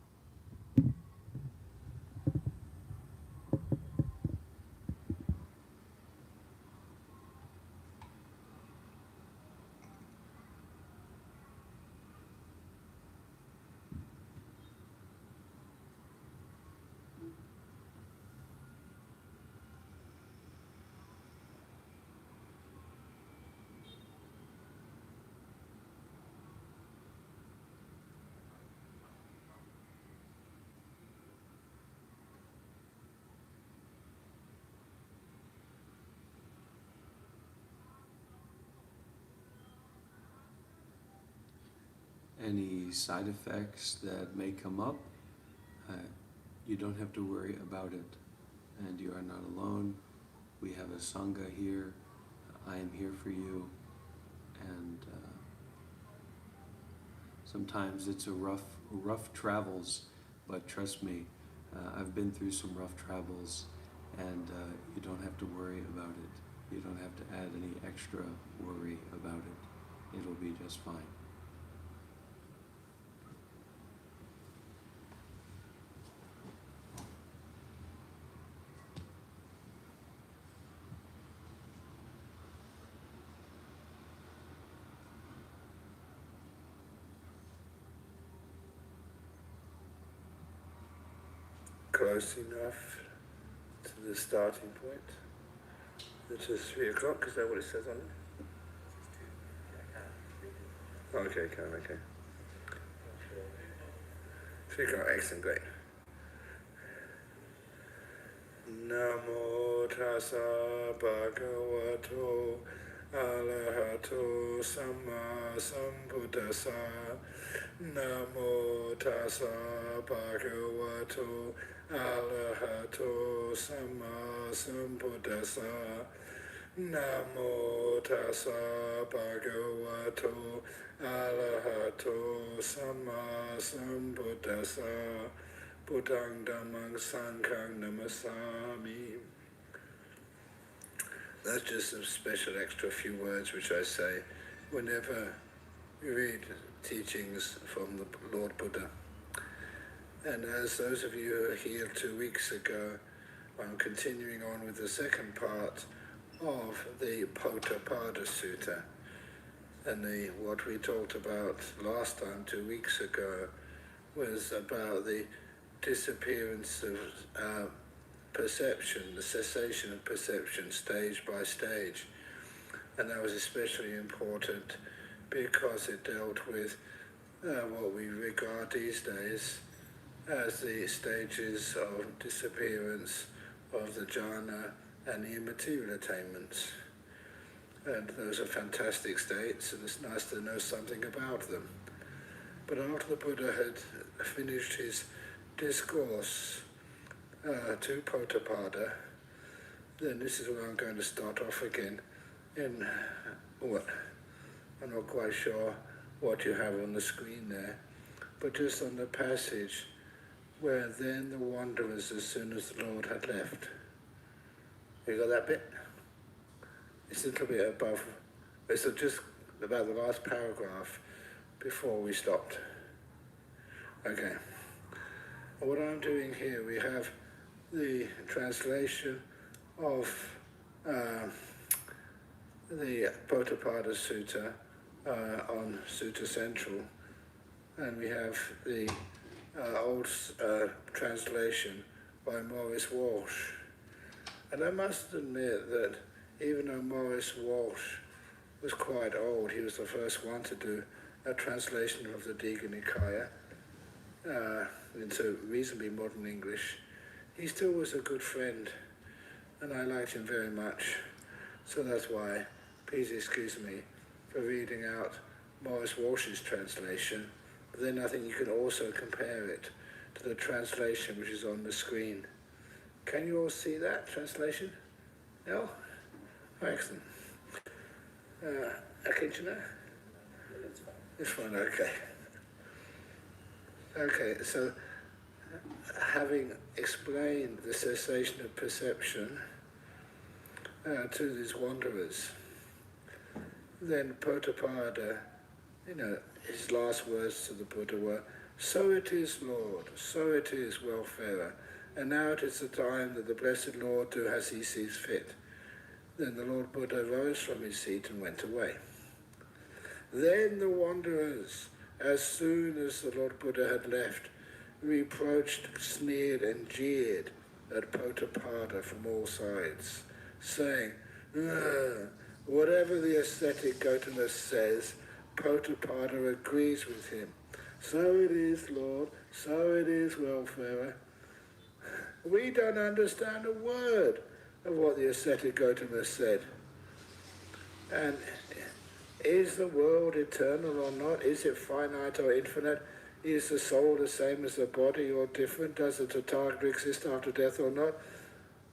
Any side effects that may come up, you don't have to worry about it. And you are not alone. We have a Sangha here. I am here for you. And sometimes it's a rough travels, but trust me, I've been through some rough travels, and you don't have to worry about it. You don't have to add any extra worry about it. It'll be just fine. Close enough to the starting point. It is 3 o'clock, is that what it says on it? Okay. 3 o'clock, excellent, great. Namo tassa bhagavato arahato samma sambuddhassa. Namo tassa bhagavato arahato samma sambuddhassa. Namo tassa bhagavato arahato samma sambuddhassa. Buddhang Dhammang Sanghang Namasami. That's just some special extra few words which I say whenever we read teachings from the Lord Buddha. And as those of you who were here 2 weeks ago, I'm continuing on with the second part of the Potthapada Sutta. And what we talked about last time, 2 weeks ago, was about the disappearance of perception, the cessation of perception stage by stage. And that was especially important because it dealt with what we regard these days as the stages of disappearance of the jhana and the immaterial attainments. And those are fantastic states, and it's nice to know something about them. But after the Buddha had finished his discourse to Potthapada, then this is where I'm going to start off again in what I'm not quite sure what you have on the screen there, but just on the passage where then the wanderers, as soon as the Lord had left. You got that bit? It's a little bit above, it's just about the last paragraph before we stopped. Okay. What I'm doing here, we have the translation of the Potapada Sutta on Sutta Central, and we have the old translation by Maurice Walsh. And I must admit that even though Maurice Walsh was quite old, he was the first one to do a translation of the Digha Nikaya into reasonably modern English. He still was a good friend, and I liked him very much. So that's why, please excuse me for reading out Maurice Walsh's translation. But then I think you can also compare it to the translation which is on the screen. Can you all see that translation? No? Oh, excellent. Akinchana? It's fine, okay. Okay, so having explained the cessation of perception to these wanderers, then Potapada, his last words to the Buddha were, "So it is, Lord, so it is, Welfarer, and now it is the time that the Blessed Lord do as he sees fit." Then the Lord Buddha rose from his seat and went away. Then the wanderers, as soon as the Lord Buddha had left, reproached, sneered and jeered at Potapada from all sides, saying, "Whatever the ascetic Gautama says, Potapada agrees with him. So it is, Lord, so it is, Welfarer. We don't understand a word of what the ascetic Gautama said. And is the world eternal or not? Is it finite or infinite? Is the soul the same as the body or different? Does the Tathagata exist after death or not?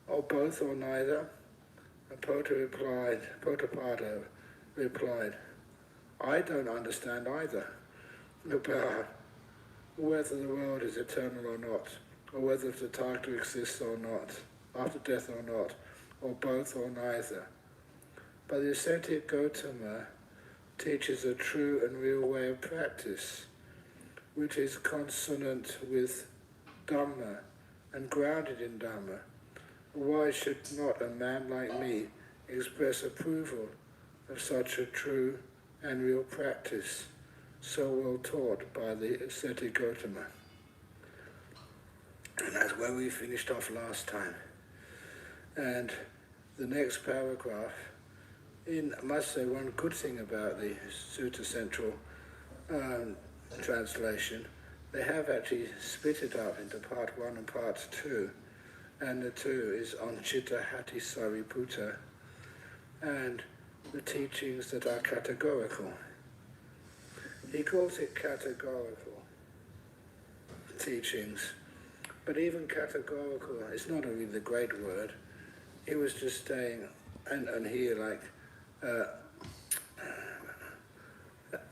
Or both or neither?" And Potapada replied, "I don't understand either about whether the world is eternal or not, or whether the Tathagata exists or not, after death or not, or both or neither. But the ascetic Gautama teaches a true and real way of practice, which is consonant with Dhamma and grounded in Dhamma. Why should not a man like me express approval of such a true and real practice, so well taught by the ascetic Gautama?" And that's where we finished off last time. And the next paragraph, I must say one good thing about the Sutta Central translation, they have actually split it up into part 1 and part 2, and the 2 is on Citta Hati Sariputta and the teachings that are categorical. He calls it categorical teachings, but even categorical is not a really great word. He was just saying, and here like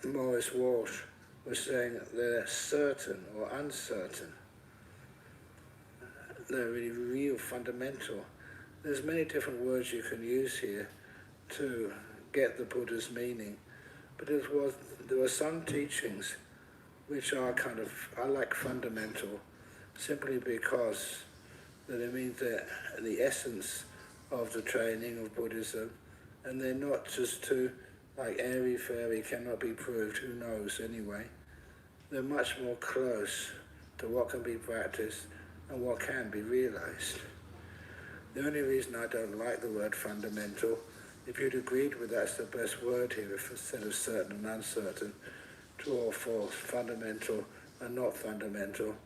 Maurice Walsh was saying, they're certain or uncertain. They're really real, fundamental. There's many different words you can use here to get the Buddha's meaning, but there were some teachings which are like fundamental, simply because that it means they're the essence of the training of Buddhism, and they're not just too, like airy-fairy, cannot be proved, who knows anyway. They're much more close to what can be practiced and what can be realized. The only reason I don't like the word fundamental, if you'd agreed with that's the best word here, if instead of certain and uncertain, true or false, fundamental and not fundamental,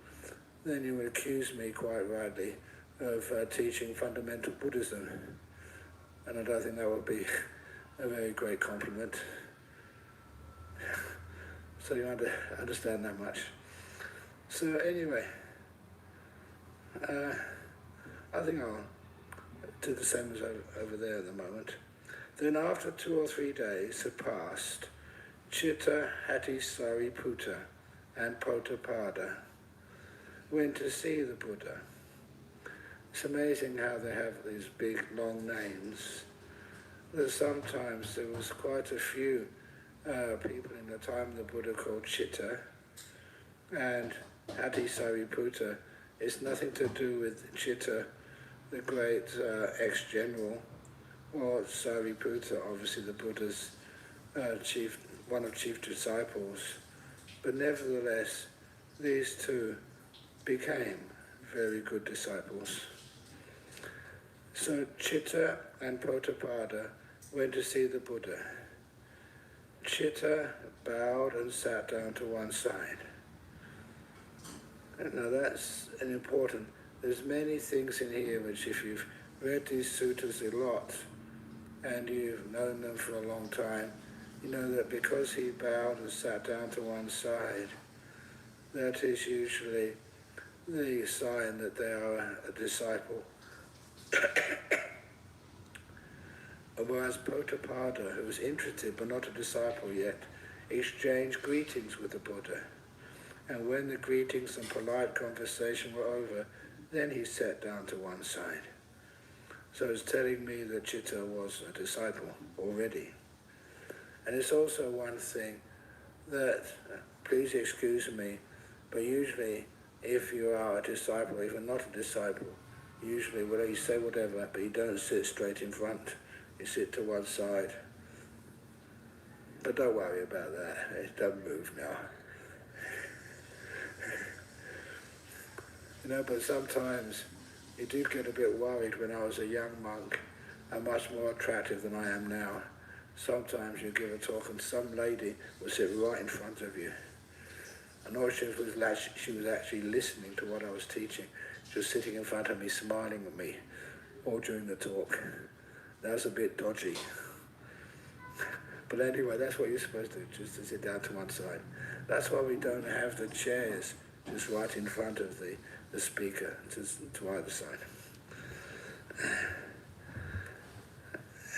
then you would accuse me quite rightly of teaching fundamental Buddhism. And I don't think that would be a very great compliment. So you understand that much. So anyway, I think I'll do the same as over there at the moment. Then after 2 or 3 days had passed, Citta Hati Sariputta and Potapada went to see the Buddha. It's amazing how they have these big, long names. That sometimes there was quite a few people in the time of the Buddha called Chitta, and Adi Sariputta. It's nothing to do with Chitta, the great ex-general, or Sariputta, obviously the Buddha's one of chief disciples. But nevertheless, these two became very good disciples. So Chitta and Potapada went to see the Buddha. Chitta bowed and sat down to one side. Now that's an important, there's many things in here which if you've read these suttas a lot and you've known them for a long time, you know that because he bowed and sat down to one side, that is usually the sign that they are a disciple. Whereas Potapada, who was interested but not a disciple yet, exchanged greetings with the Buddha. And when the greetings and polite conversation were over, then he sat down to one side. So it's telling me that Chitta was a disciple already. And it's also one thing that, please excuse me, but usually if you are a disciple, if you're not a disciple, usually well, you say whatever, but you don't sit straight in front. You sit to one side. But don't worry about that. It doesn't move now. You know, but sometimes you do get a bit worried. When I was a young monk, I'm much more attractive than I am now. Sometimes you give a talk and some lady will sit right in front of you. And all she was actually listening to what I was teaching. She was sitting in front of me, smiling at me, all during the talk. That was a bit dodgy. But anyway, that's what you're supposed to do, just to sit down to one side. That's why we don't have the chairs just right in front of the speaker, to either side.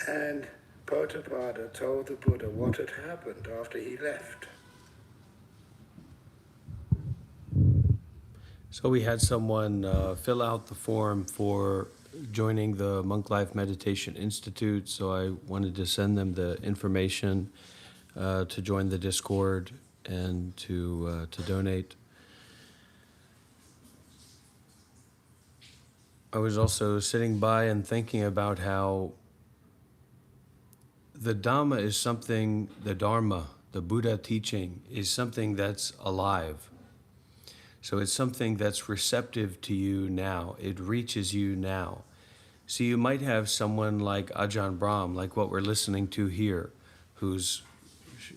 And Potapada told the Buddha what had happened after he left. So we had someone fill out the form for joining the Monk Life Meditation Institute, so I wanted to send them the information to join the Discord and to donate. I was also sitting by and thinking about how the Dhamma is something, the Dharma, the Buddha teaching, is something that's alive. So it's something that's receptive to you now. It reaches you now. So you might have someone like Ajahn Brahm, like what we're listening to here, who's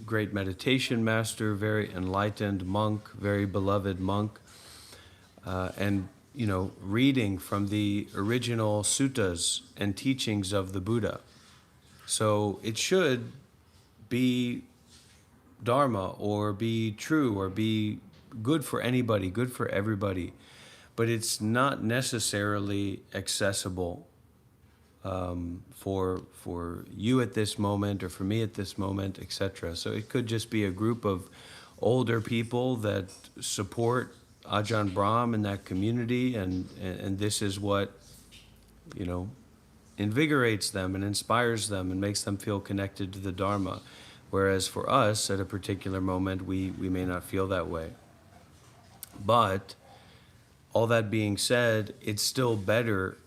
great meditation master, very enlightened monk, very beloved monk, and reading from the original suttas and teachings of the Buddha. So it should be Dharma or be true or be good for anybody, good for everybody, but it's not necessarily accessible for you at this moment or for me at this moment, etc. So it could just be a group of older people that support Ajahn Brahm in that community, and this is what invigorates them and inspires them and makes them feel connected to the Dharma. Whereas for us, at a particular moment, we may not feel that way. But all that being said, it's still better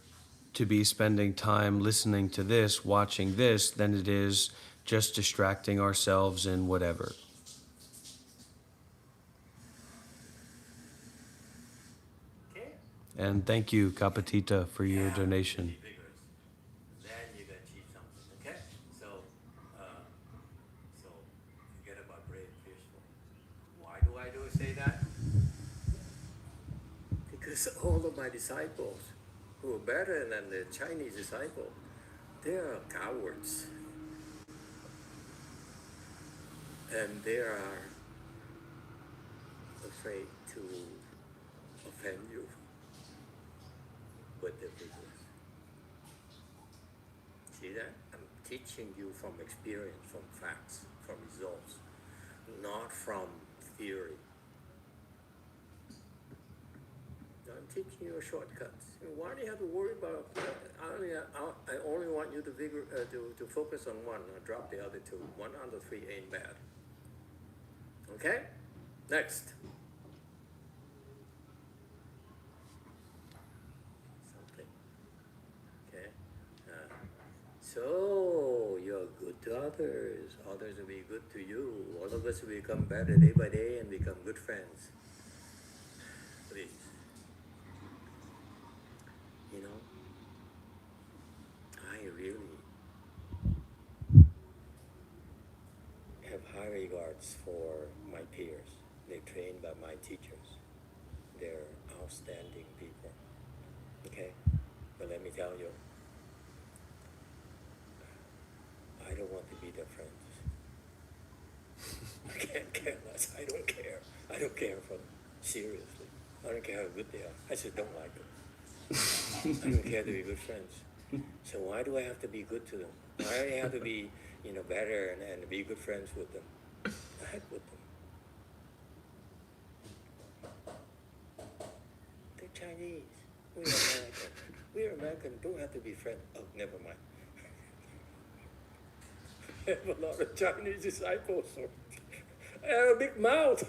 to be spending time listening to this, watching this, than it is just distracting ourselves in whatever. Okay. And thank you, Kapatita, for your donation. Then you can achieve something. Okay. So forget about brave and peaceful. Why do I say that? Because all of my disciples who are better than the Chinese disciple, they are cowards. And they are afraid to offend you with their business. See that? I'm teaching you from experience, from facts, from results, not from theory. I'm teaching you shortcuts. Why do you have to worry about? I only want want you to to focus on one or drop the other two. 1 out of 3 ain't bad. Okay? Next. Something. Okay? So, you're good to others. Others will be good to you. All of us will become better day by day and become good friends. Please. You know, I really have high regards for my peers. They're trained by my teachers. They're outstanding people. Okay? But let me tell you, I don't want to be their friends. I can't care less. I don't care. I don't care for them. Seriously. I don't care how good they are. I just don't like them. I don't care to be good friends. So why do I have to be good to them? Why do I have to be, better and be good friends with them? I heck with them. They're Chinese. We're American. We're American. Don't have to be friends. Oh, never mind. I have a lot of Chinese disciples. So I have a big mouth.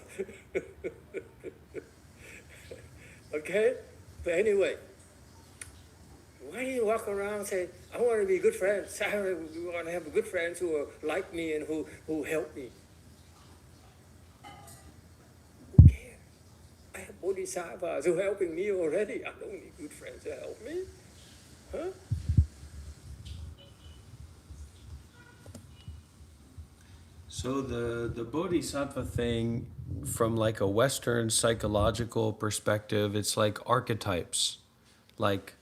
Okay? But anyway, why do you walk around and say, I want to be good friends. I want to have good friends who are like me and who help me. Who cares? I have bodhisattvas who are helping me already. I don't need good friends to help me. Huh? So the bodhisattva thing, from like a Western psychological perspective, it's like archetypes, like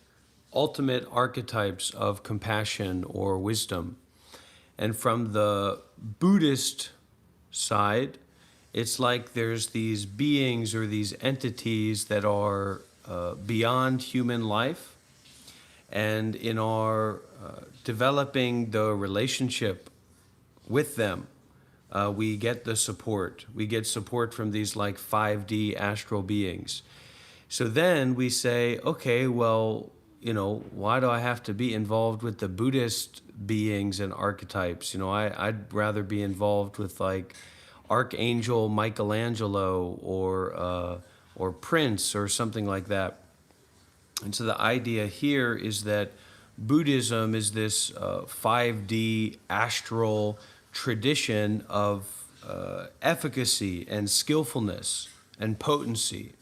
ultimate archetypes of compassion or wisdom. And from the Buddhist side, it's like there's these beings or these entities that are beyond human life. And in our developing the relationship with them, we get the support. We get support from these like 5D astral beings. So then we say, okay, well, why do I have to be involved with the Buddhist beings and archetypes? I'd rather be involved with like Archangel Michelangelo or Prince or something like that. And so the idea here is that Buddhism is this 5D astral tradition of efficacy and skillfulness and potency.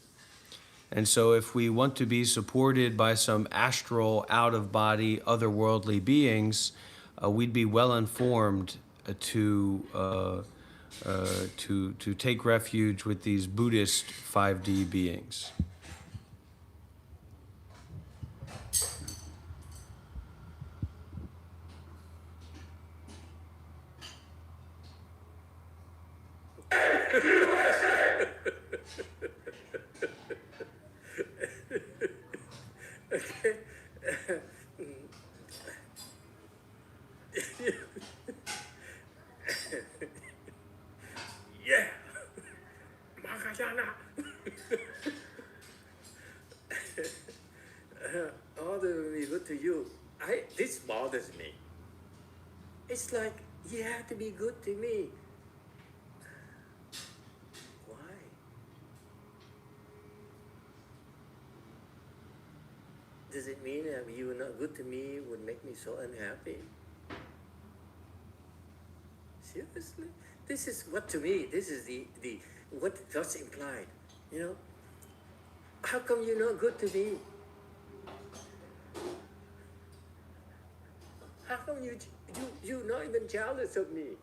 And so if we want to be supported by some astral, out-of-body, otherworldly beings, we'd be well informed to take refuge with these Buddhist 5D beings. Yeah, Mahayana. All will be good to you. This bothers me. It's like you have to be good to me. Why? Does it mean that you are not good to me would make me so unhappy? Seriously? This is what, to me, this is what's implied. How come you're not good to me? How come you're not even jealous of me?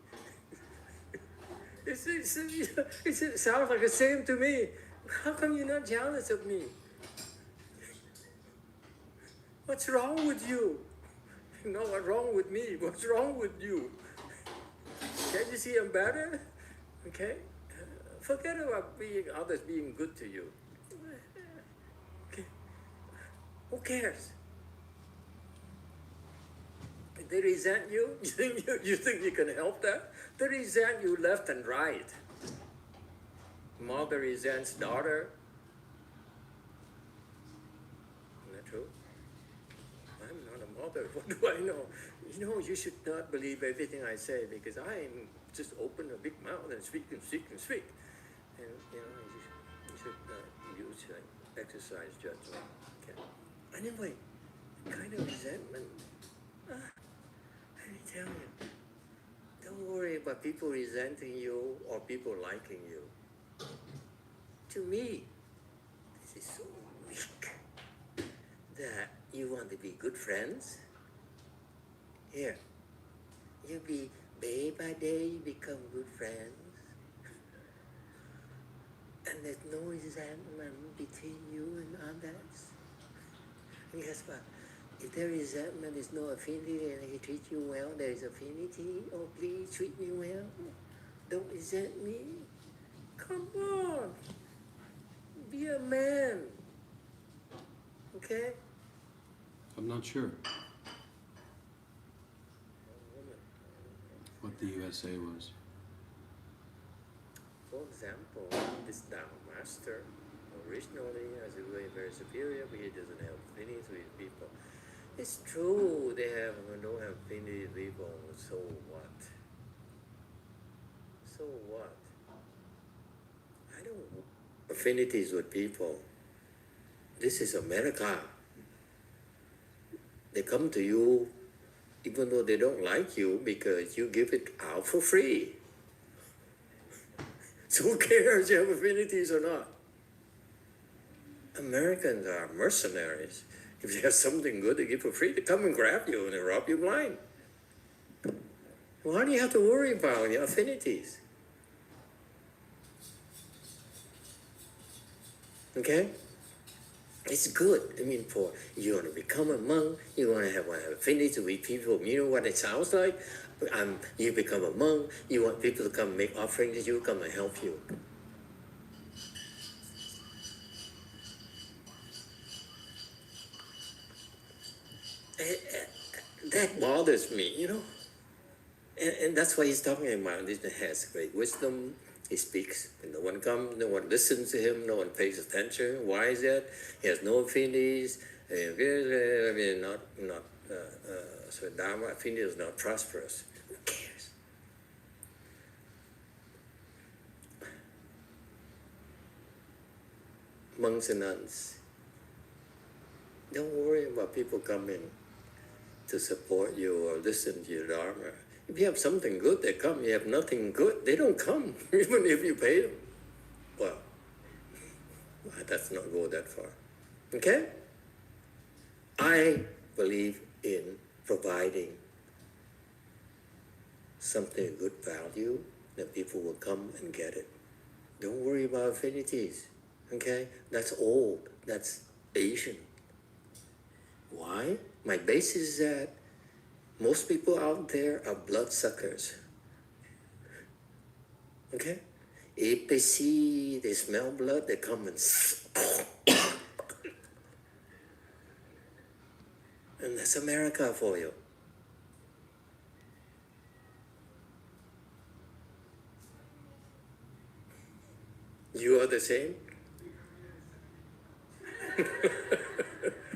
It sounds like the same to me. How come you're not jealous of me? What's wrong with you? Not what's wrong with me. What's wrong with you? Can't you see I'm better? Okay? Forget about others being good to you. Okay? Who cares? They resent you? You think you can help that? They resent you left and right. Mother resents daughter. Isn't that true? I'm not a mother. others. What do I know? You know, you should not believe everything I say because I am just open a big mouth and speak and speak and speak. And you know, you should use exercise judgment. Okay. Anyway, kind of resentment. Let me tell you, don't worry about people resenting you or people liking you. To me, this is so weak that you want to be good friends. Here, you be day by day, you become good friends. And there's no resentment between you and others. And guess what? If there is resentment, there's no affinity, and he treats you well, there is affinity. Oh, please treat me well. Don't resent me. Come on. Be a man. Okay? I'm not sure what the USA was. For example, this Tao master originally, as a very superior, but he doesn't have affinity with people. It's true they don't have affinity with people. So what? So what? I don't want affinities with people. This is America. They come to you even though they don't like you because you give it out for free. So who cares if you have affinities or not? Americans are mercenaries. If you have something good to give for free, they come and grab you and they rob you blind. Why do you have to worry about your affinities? Okay? It's good. I mean, for you want to become a monk, you want to have affinity with people. You know what it sounds like? You become a monk, you want people to come make offerings to you, come and help you. That bothers me, you know. And that's why he's talking about this. He has great wisdom. He speaks. And no one comes, no one listens to him, no one pays attention. Why is that? He has no affinities. I mean, so Dharma affinity is not prosperous. Who cares? Monks and nuns, don't worry about people coming to support you or listen to your Dharma. If you have something good, they come. You have nothing good, they don't come, even if you pay them. Well, let's not go that far. Okay? I believe in providing something of good value, that people will come and get it. Don't worry about affinities. Okay? That's old. That's Asian. Why? My basis is that most people out there are bloodsuckers. Okay? If they see, they smell blood, they come and and that's America for you. You are the same?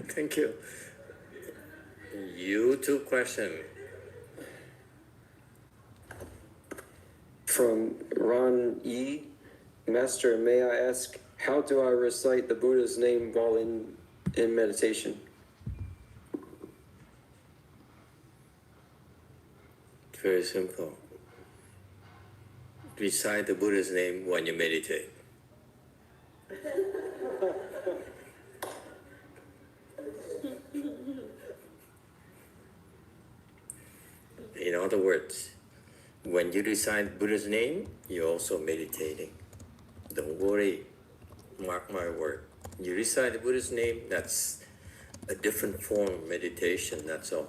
Thank you. You two question. From Ron E. Master, may I ask, how do I recite the Buddha's name while in meditation? Very simple. Recite the Buddha's name when you meditate. In other words, when you recite Buddha's name, you're also meditating. Don't worry, mark my word. You recite the Buddha's name, that's a different form of meditation, that's all.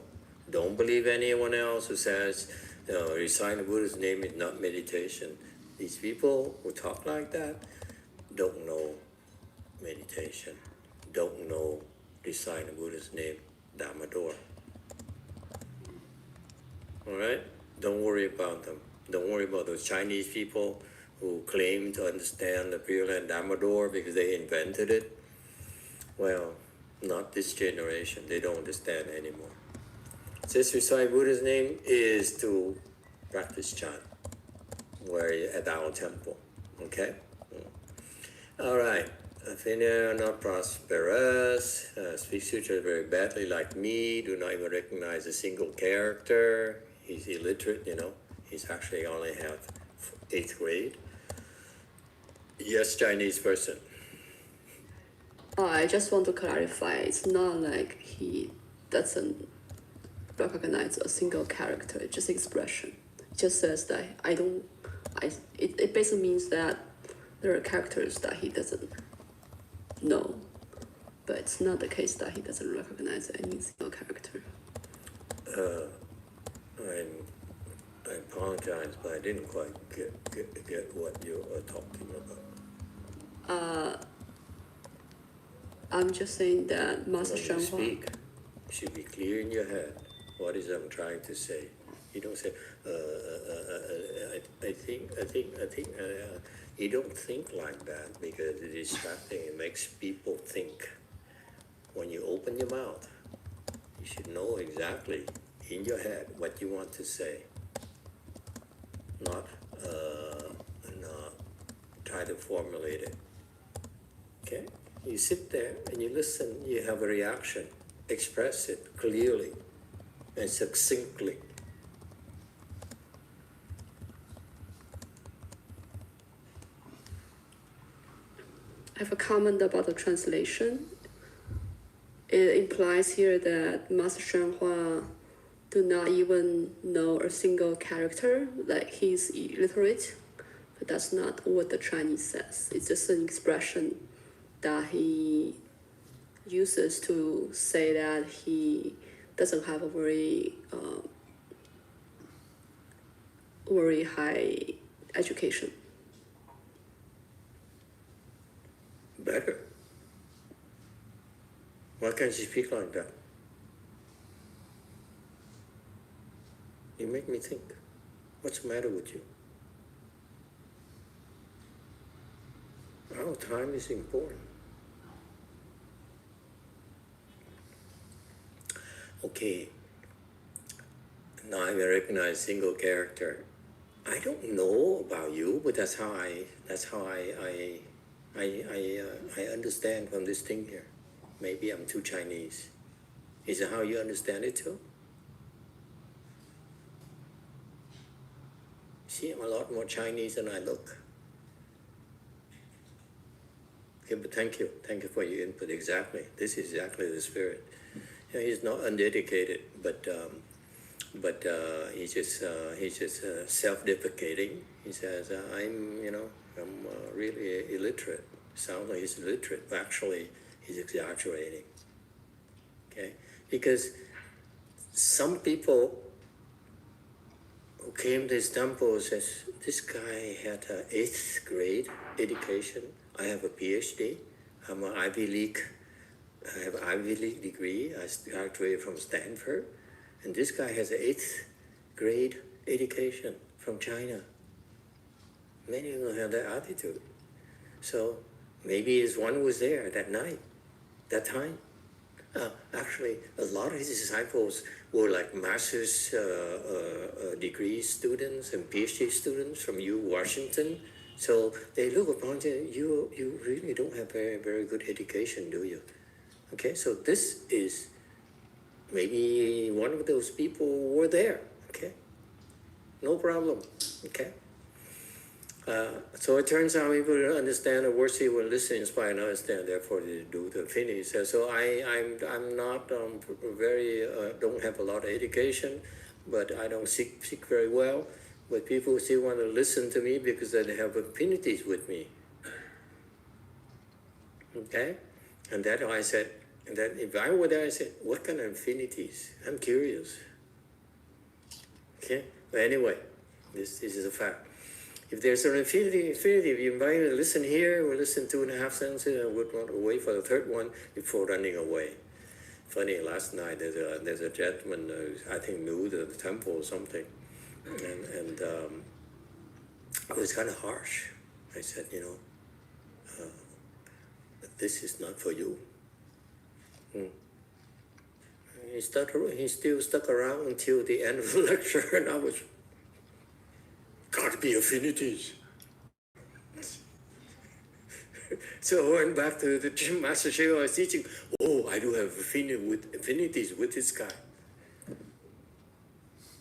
Don't believe anyone else who says, reciting the Buddha's name is not meditation. These people who talk like that don't know meditation, don't know reciting the Buddha's name, Dhammador. All right? Don't worry about them. Don't worry about those Chinese people who claim to understand the Pure Land Dhammador because they invented it. Well, not this generation. They don't understand anymore. This recite Buddha's name is to practice chant where at our temple. Okay? All right. Athena, not prosperous, speaks Sutra very badly like me, do not even recognize a single character. He's illiterate, you know. He's actually only have 8th grade. Yes, Chinese person. I just want to clarify, it's not like he doesn't recognize a single character, it's just expression. It just says that it basically means that there are characters that he doesn't know, but it's not the case that he doesn't recognize any single character. I apologize, but I didn't quite get what you are talking about. I'm just saying that Master When you Shanghua. speak, it should be clear in your head. What is I'm trying to say? You don't say, I think. You don't think like that because it is distracting. It makes people think. When you open your mouth, you should know exactly in your head what you want to say. Not try to formulate it. Okay? You sit there and you listen, you have a reaction. Express it clearly and succinctly. I have a comment about the translation. It implies here that Master Shanghua do not even know a single character, like he's illiterate, but that's not what the Chinese says. It's just an expression that he uses to say that he doesn't have a very high education. Better. Why can't you speak like that? You make me think. What's the matter with you? Our time is important. Okay. Now I recognize single character. I don't know about you, but that's how I understand from this thing here. Maybe I'm too Chinese. Is it how you understand it too? See, I'm a lot more Chinese than I look. Okay, but thank you. Thank you for your input. Exactly. This is exactly the spirit. You know, he's not undedicated, but he's just self-deprecating. He says, I'm really illiterate. Sounds like he's illiterate, but actually he's exaggerating. Okay, because some people who came to his temple says, this guy had an 8th grade education. I have a PhD. I'm an Ivy League. I have an Ivy League degree. I graduated from Stanford. And this guy has an 8th grade education from China. Many of them have that attitude. So maybe his one was there that night, that time. Actually, a lot of his disciples were like master's degree students and PhD students from Washington. So they look upon you, you really don't have very, very good education, do you? Okay, so this is maybe one of those people were there, okay? No problem, okay? So it turns out people don't understand the words they will listen, inspire, and understand, therefore they do the finish. So I'm not don't have a lot of education, but I don't speak very well. But people still want to listen to me because they have affinities with me. Okay? And that's why I said, and then if I were there, I said, what kind of affinities? I'm curious. Okay? But anyway, this is a fact. If there's an affinity, if you invite me to listen here, we'll listen 2.5 sentences, and would want to wait for the third one before running away. Funny, last night there's a gentleman I think knew the temple or something, and it was kind of harsh. I said, this is not for you. he still stuck around until the end of the lecture, and I was, gotta be affinities. So I went back to the Master Sheo I was teaching. Oh, I do have affinities with this guy.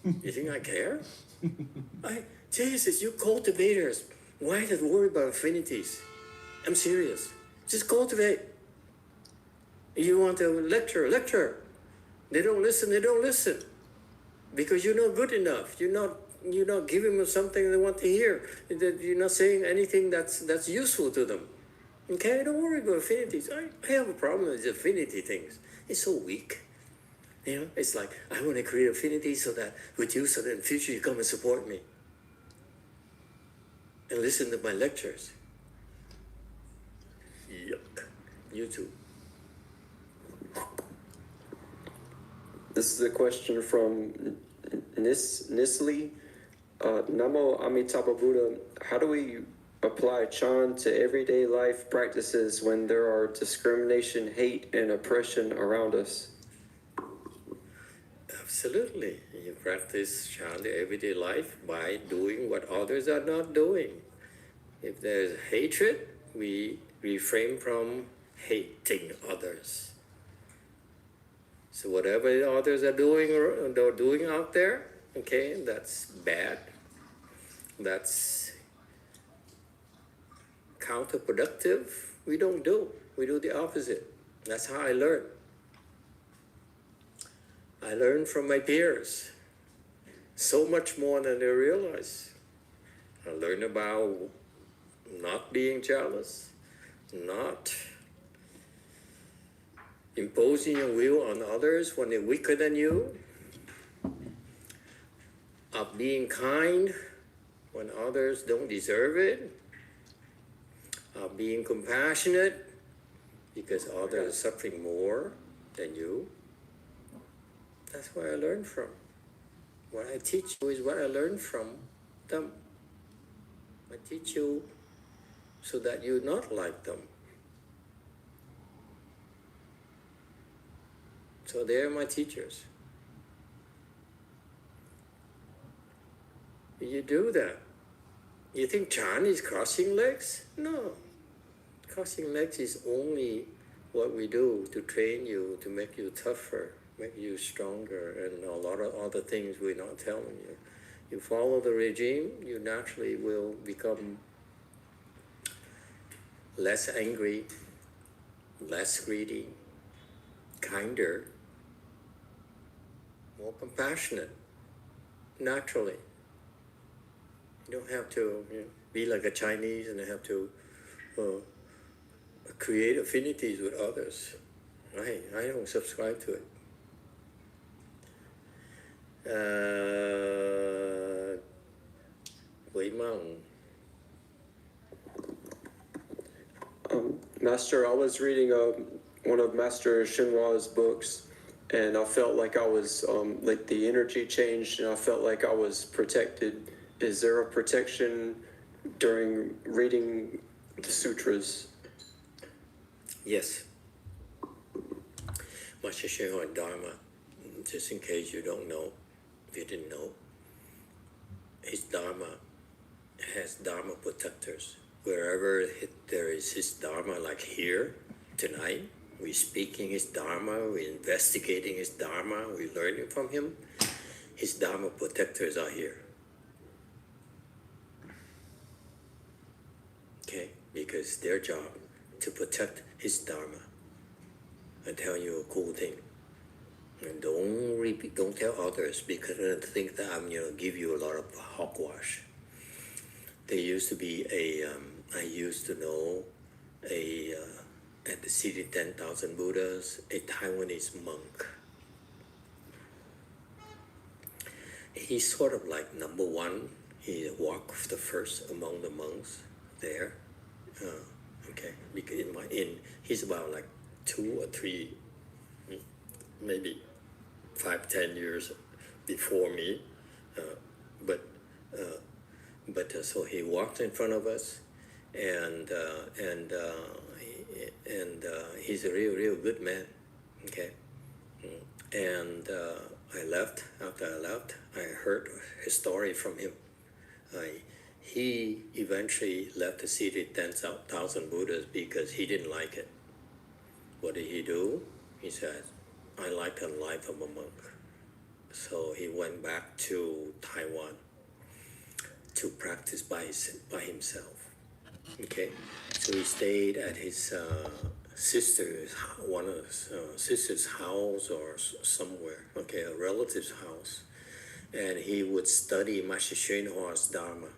You think I care? Jesus, you cultivators, why not worry about affinities? I'm serious. Just cultivate. You want to lecture. They don't listen. Because you're not good enough. You're not giving them something they want to hear. You're not saying anything that's useful to them. Okay, don't worry about affinities. I have a problem with affinity things. It's so weak. You know, it's like, I want to create affinity so that with you, so that in the future you come and support me. And listen to my lectures. Yuck. You too. This is a question from Nisli. Namo Amitabha Buddha. How do we apply Chan to everyday life practices when there are discrimination, hate, and oppression around us? Absolutely. You practice Chan to everyday life by doing what others are not doing. If there's hatred, we refrain from hating others. So whatever others are doing or they're doing out there, okay, that's bad. That's counterproductive. We don't do. We do the opposite. That's how I learn. I learn from my peers so much more than they realize. I learn about not being jealous, not imposing your will on others when they're weaker than you, of being kind when others don't deserve it, of being compassionate because others are suffering more than you. That's where I learned from. What I teach you is what I learned from them. I teach you so that you're not like them. So they're my teachers. You do that. You think Chan is crossing legs? No. Crossing legs is only what we do to train you, to make you tougher, make you stronger, and a lot of other things we're not telling you. You follow the regime, you naturally will become less angry, less greedy, kinder, more compassionate, naturally. You don't have to be like a Chinese and have to create affinities with others. I don't subscribe to it. Wei Meng. Master, I was reading one of Master Shinhua's books, and I felt like I was, like the energy changed, and I felt like I was protected. Is there a protection during reading the sutras? Yes. Master Shinhua Dharma, just in case you don't know, if you didn't know, his Dharma has Dharma protectors. Wherever there is his Dharma, like here, tonight, we're speaking his Dharma, we're investigating his Dharma, we're learning from him, his Dharma protectors are here. Okay? Because their job to protect his Dharma. I tell you a cool thing. And don't tell others, because I don't think that I'm give you a lot of hogwash. There used to be I used to know at the City 10,000 Buddhas, a Taiwanese monk. He's sort of like number one. He walked the first among the monks there. Okay, because he's about like 2 or 3, maybe 5-10 years before me, so he walked in front of us, and he's a real good man. Okay, And I left. After I left, I heard his story from him. He eventually left the city 10,000 Buddhas because he didn't like it. What did he do? He said, I like the life of a monk. So he went back to Taiwan to practice by himself. Okay, so he stayed at his one of his sister's house or somewhere. Okay, a relative's house, and he would study Master Hsuan Hua's Dharma.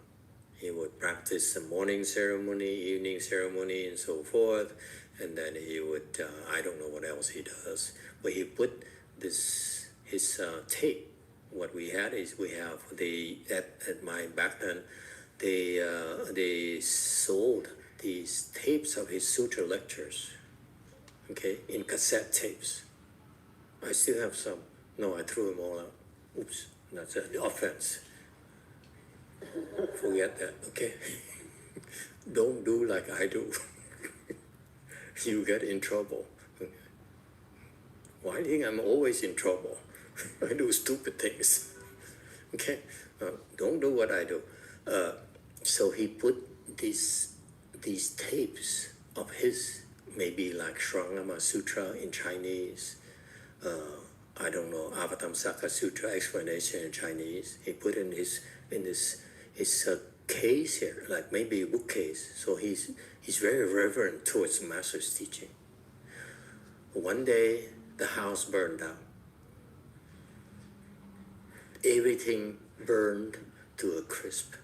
He would practice the morning ceremony, evening ceremony, and so forth. And then he would, I don't know what else he does, but he put his tape. What we had is we have at my back then, they sold these tapes of his sutra lectures, okay, in cassette tapes. I still have some. No, I threw them all out. Oops, that's an offense. Forget that, okay? Don't do like I do. You get in trouble. Why do you think I'm always in trouble? I do stupid things. Okay? Don't do what I do. So he put these tapes of his, maybe like Shrangama Sutra in Chinese, I don't know, Avatamsaka Sutra explanation in Chinese. He put in his case here, like maybe a bookcase. So he's very reverent towards the master's teaching. One day, the house burned down. Everything burned to a crisp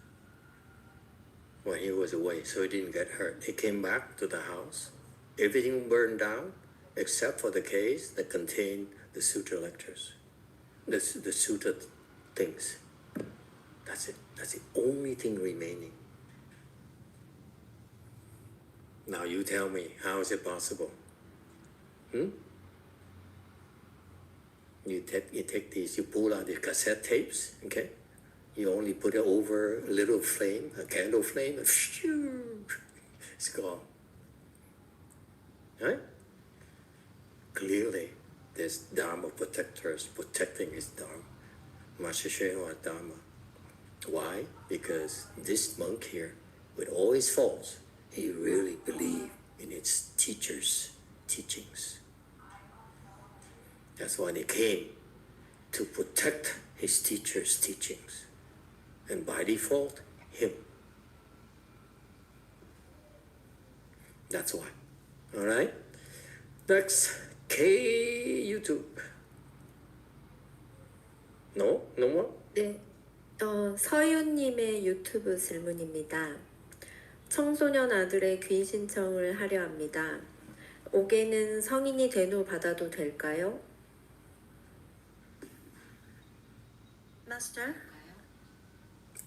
when he was away, so he didn't get hurt. He came back to the house. Everything burned down except for the case that contained the sutra lectures, the sutra things. That's it. That's the only thing remaining. Now you tell me, how is it possible? You take these, you pull out the cassette tapes, okay? You only put it over a little flame, a candle flame, and it's gone. Right? Clearly, there's Dharma protectors protecting his Dharma. Master Hsuan Hua Dharma. Why? Because this monk here, with all his faults, he really believed in its teacher's teachings. That's why he came to protect his teacher's teachings. And by default, him. That's why. All right? Next, K YouTube. No? No more? 네, 서윤님의 유튜브 질문입니다. 청소년 아들의 귀 신청을 하려 합니다. 5개는 성인이 된 후 받아도 될까요? Master,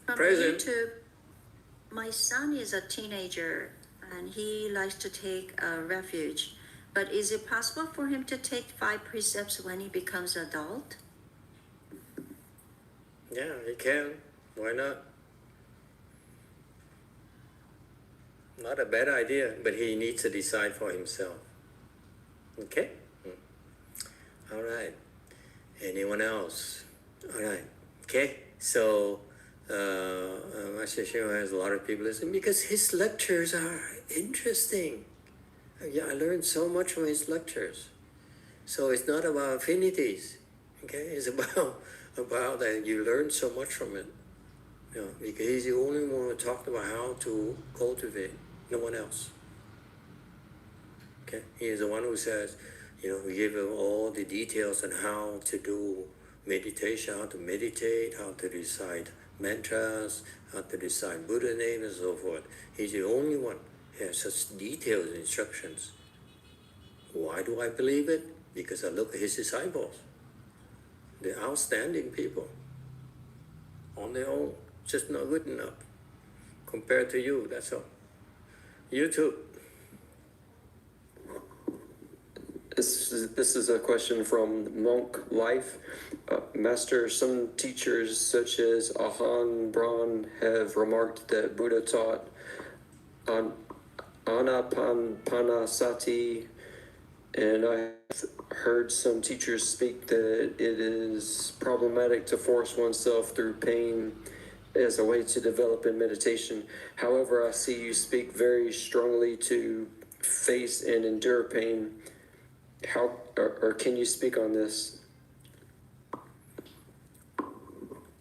from Present. YouTube, my son is a teenager and he likes to take a refuge. But is it possible for him to take 5 precepts when he becomes adult? Yeah, he can. Why not? Not a bad idea, but he needs to decide for himself. Okay? All right. Anyone else? All right. Okay. So, Master Hsuan has a lot of people listening because his lectures are interesting. Yeah, I learned so much from his lectures. So it's not about affinities. Okay? It's about that you learn so much from it. You know, because he's the only one who talked about how to cultivate, no one else. Okay, he is the one who says, you know, we give him all the details on how to do meditation, how to meditate, how to recite mantras, how to recite Buddha names and so forth. He's the only one who has such detailed instructions. Why do I believe it? Because I look at his disciples. They're outstanding people. On their own, just not good enough. Compared to you, that's all. You too. This is a question from Monk Life. Master, some teachers such as Ahan Braun have remarked that Buddha taught Anapanasati And I heard some teachers speak that it is problematic to force oneself through pain as a way to develop in meditation. However, I see you speak very strongly to face and endure pain. How, or can you speak on this?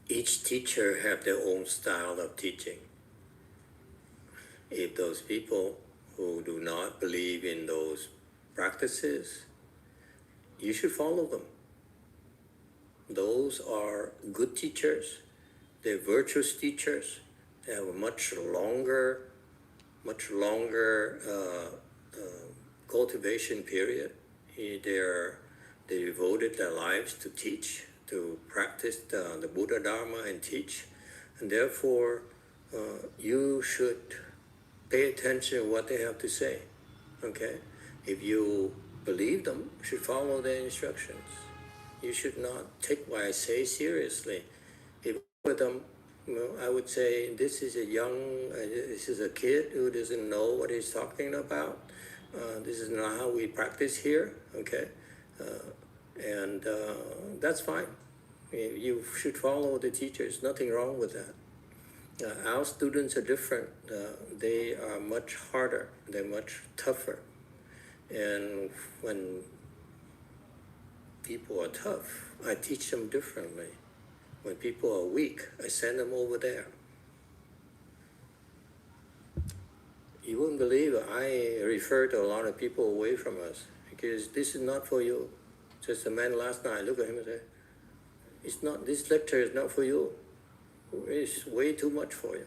Each teacher have their own style of teaching. If those people who do not believe in those practices, you should follow them. Those are good teachers. They're virtuous teachers. They have a much longer cultivation period. They devoted their lives to teach, to practice the Buddha Dharma and teach, and therefore you should pay attention to what they have to say. Okay, if you believe them, you should follow their instructions. You should not take what I say seriously. If with them, I would say this is a kid who doesn't know what he's talking about. This is not how we practice here. Okay, and that's fine. You should follow the teachers. Nothing wrong with that. Our students are different. They are much harder. They're much tougher. And when people are tough, I teach them differently. When people are weak, I send them over there. You wouldn't believe it. I refer to a lot of people away from us because this is not for you. Just a man last night, I look at him and say, this lecture is not for you. It's way too much for you.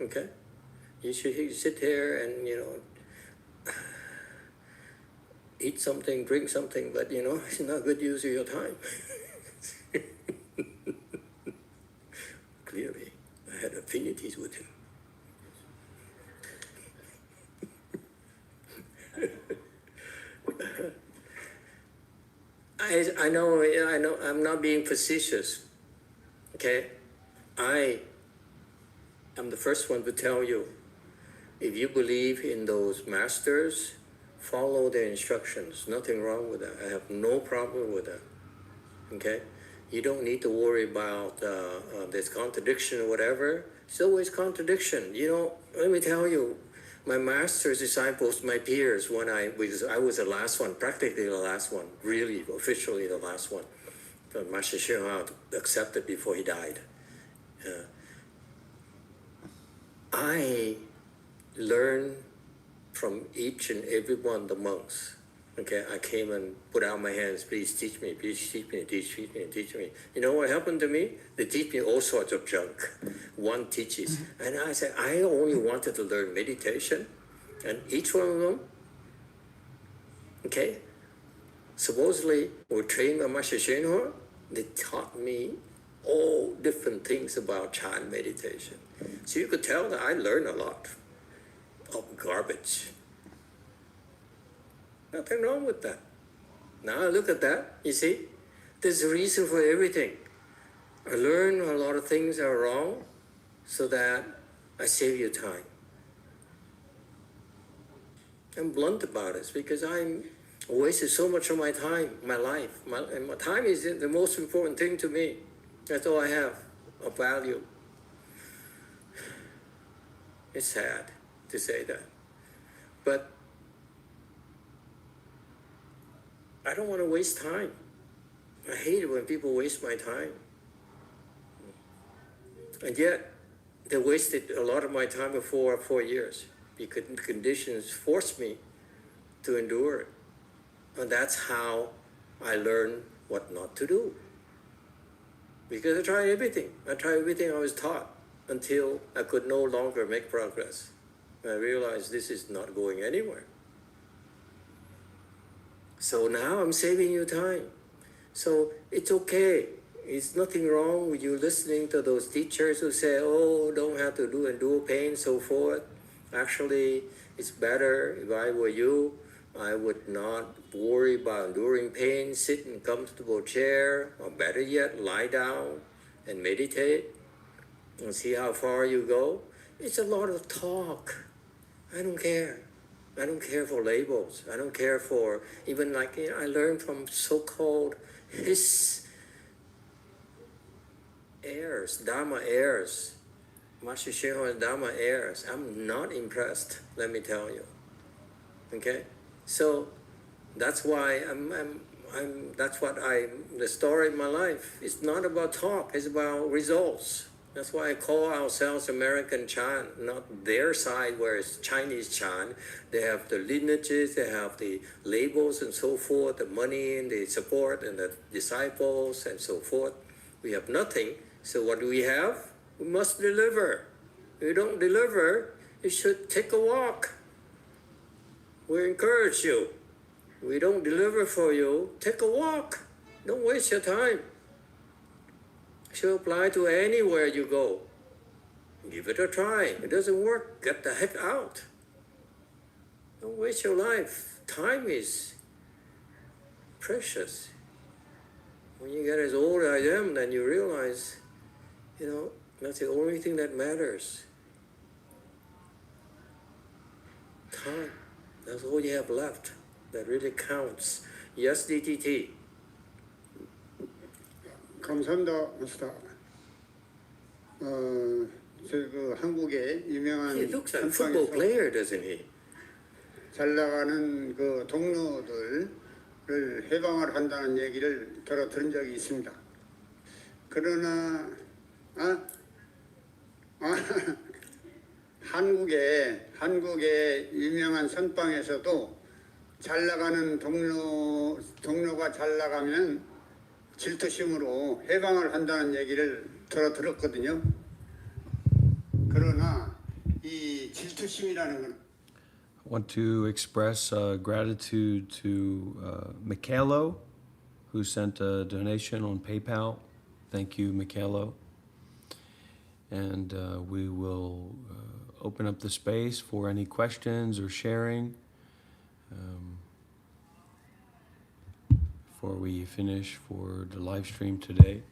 Okay? You should sit here and, eat something, drink something, but, it's not good use of your time. Clearly, I had affinities with him. I know, I'm not being facetious, okay? I am the first one to tell you, if you believe in those masters, follow their instructions. Nothing wrong with that. I have no problem with that, okay? You don't need to worry about this contradiction or whatever. It's always contradiction. Let me tell you, my master's disciples, my peers, because I was the last one, practically the last one, really officially the last one. Master Hsuan Hua accepted before he died. I learned from each and every one of the monks. Okay, I came and put out my hands, please teach me, teach me. You know what happened to me? They teach me all sorts of junk. One teaches. And I said, I only wanted to learn meditation. And each one of them, okay, supposedly were trained by Master Hsuan Hua. They taught me all different things about Chan meditation. So you could tell that I learned a lot of garbage. Nothing wrong with that. Now I look at that, you see, there's a reason for everything. I learn a lot of things are wrong so that I save you time. I'm blunt about it because I wasted so much of my time, my life. And my time is the most important thing to me. That's all I have of value. It's sad to say that. But I don't want to waste time. I hate it when people waste my time. And yet, they wasted a lot of my time before 4 years because conditions forced me to endure it. And that's how I learned what not to do. Because I tried everything. I was taught until I could no longer make progress. I realized this is not going anywhere. So now I'm saving you time. So it's okay. It's nothing wrong with you listening to those teachers who say, oh, don't have to do endure pain, so forth. Actually, it's better if I were you, I would not worry about enduring pain, sit in a comfortable chair, or better yet, lie down and meditate and see how far you go. It's a lot of talk. I don't care. I don't care for labels. I don't care for even like I learned from so-called his heirs, Dharma heirs, Master Shenhua's Dharma heirs. I'm not impressed. Let me tell you. Okay, so that's why that's what the story of my life. It's not about talk. It's about results. That's why I call ourselves American Chan, not their side where it's Chinese Chan. They have the lineages, they have the labels and so forth, the money and the support and the disciples and so forth. We have nothing. So what do we have? We must deliver. If you don't deliver, you should take a walk. We encourage you. We don't deliver for you, take a walk. Don't waste your time. Should apply to anywhere you go. Give it a try. It doesn't work, get the heck out. Don't waste your life. Time is precious. When you get as old as I am, then you realize, that's the only thing that matters. Time. That's all you have left. That really counts. Yes, DTT. 감사합니다, 마스터. 그 한국의 유명한 He looks like a football 선방에서 player, doesn't he? 잘 나가는 그 동료들을 해방을 한다는 얘기를 들은 적이 있습니다. 그러나 한국의 유명한 선방에서도 잘 나가는 동료가 잘 나가면 질투심으로 해방을 한다는 얘기를 들었거든요. 그러나 이 질투심이라는 건 I want to express gratitude to Michaelo, who sent a donation on PayPal. Thank you, Michaelo. And we will open up the space for any questions or sharing before we finish for the live stream today.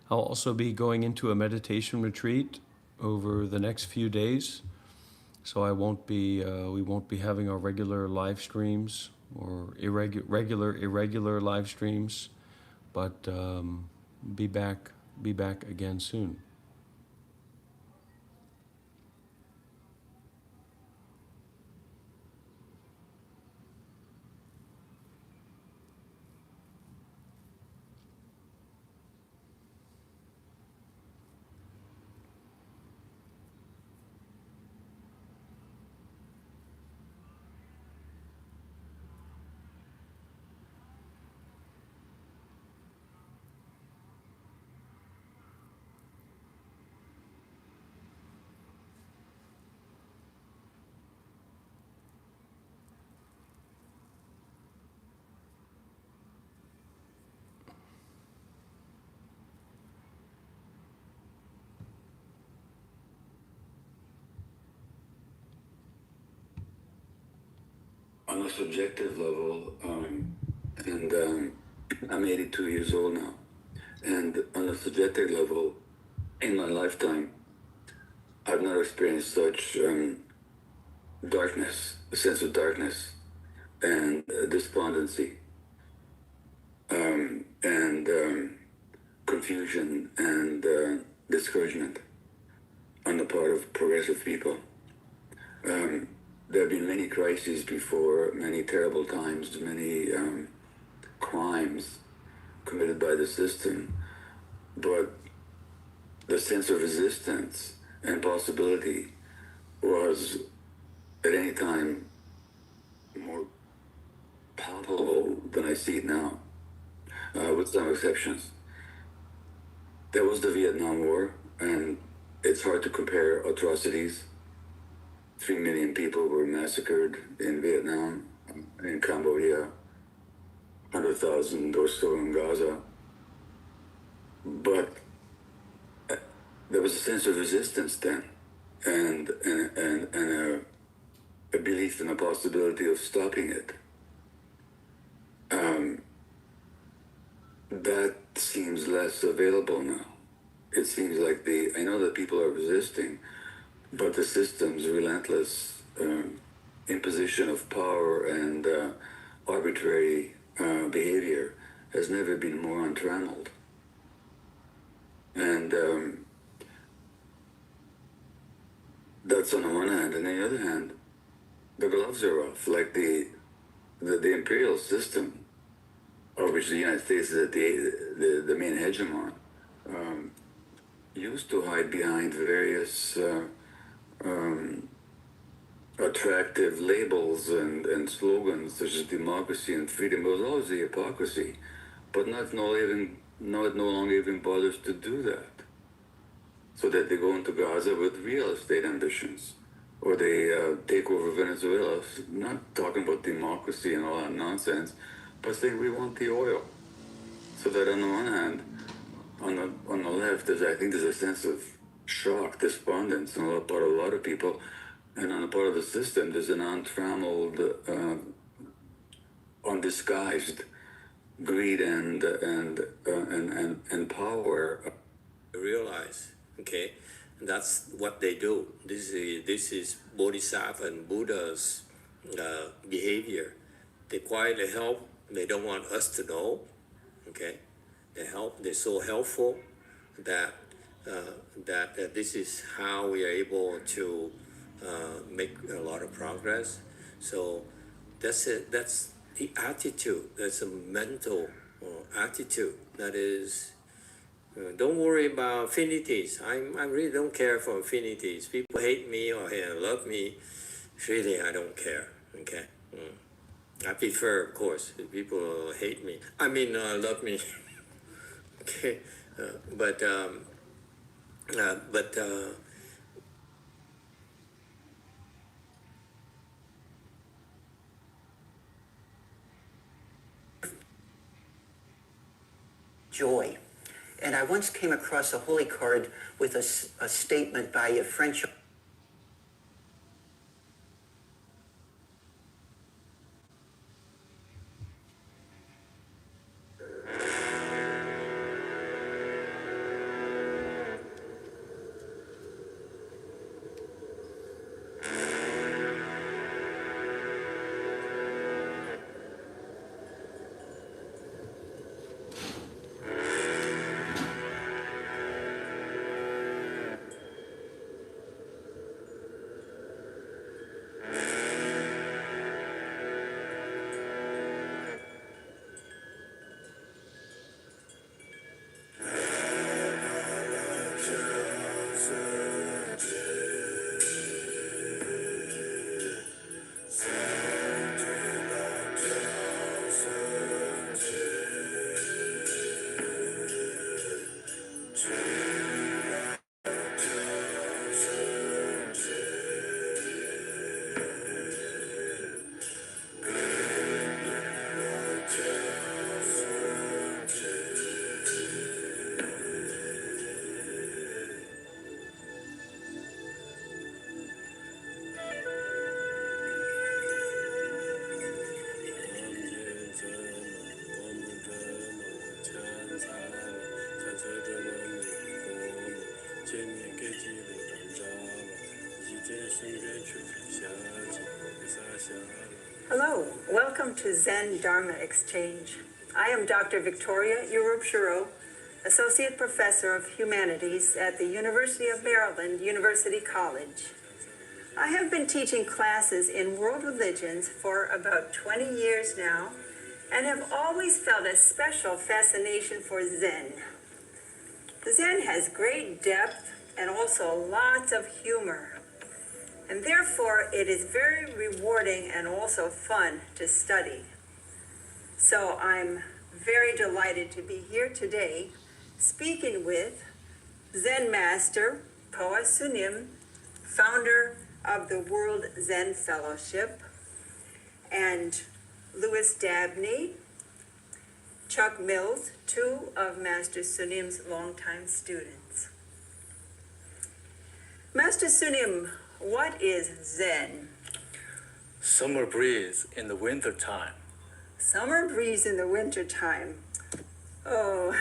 I'll also be going into a meditation retreat over the next few days. So we won't be having our regular live streams or irregular live streams, but be back again soon. On a subjective level, I'm 82 years old now, and on a subjective level, in my lifetime, I've not experienced such darkness, a sense of darkness, and despondency, and confusion and discouragement on the part of progressive people. There have been many crises before, many terrible times, many crimes committed by the system, but the sense of resistance and possibility was at any time more palpable than I see it now, with some exceptions. There was the Vietnam War, and it's hard to compare atrocities. 3 million people were massacred in Vietnam, in Cambodia, 100,000 or so in Gaza. But there was a sense of resistance then, and a belief in the possibility of stopping it. That seems less available now. It seems like I know that people are resisting, but the system's relentless imposition of power and arbitrary behavior has never been more untrammeled. And that's on the one hand. And on the other hand, the gloves are off. Like the imperial system, of which the United States is the main hegemon, used to hide behind various attractive labels and slogans such as democracy and freedom. It was always the hypocrisy, but now it no longer even bothers to do that. So that they go into Gaza with real estate ambitions, or they take over Venezuela, not talking about democracy and all that nonsense, but saying we want the oil. So that on the one hand, on the left, I think there's a sense of shock, despondence on the part of a lot of people, and on the part of the system, there's an untrammeled, undisguised greed and power. Realize, okay, that's what they do. This is Bodhisattva and Buddha's behavior. They quietly help. They don't want us to know. Okay, they help. They're so helpful that this is how we are able to make a lot of progress. So that's it. That's the attitude. That's a mental attitude. That is. Don't worry about affinities. I really don't care for affinities. People hate me or love me. Really, I don't care. Okay. I prefer, of course, if people hate me. Love me. Okay. But joy. And I once came across a holy card with a statement by a French Hello, welcome to Zen Dharma Exchange. I am Dr. Victoria Urup-Shiro, Associate Professor of Humanities at the University of Maryland, University College. I have been teaching classes in world religions for about 20 years now and have always felt a special fascination for Zen. Zen has great depth and also lots of humor. And therefore, it is very rewarding and also fun to study. So I'm very delighted to be here today speaking with Zen Master Poa Sunim, founder of the World Zen Fellowship, and Louis Dabney, Chuck Mills, two of Master Sunim's longtime students. Master Sunim, what is Zen? Summer breeze in the winter time. Summer breeze in the winter time. Oh,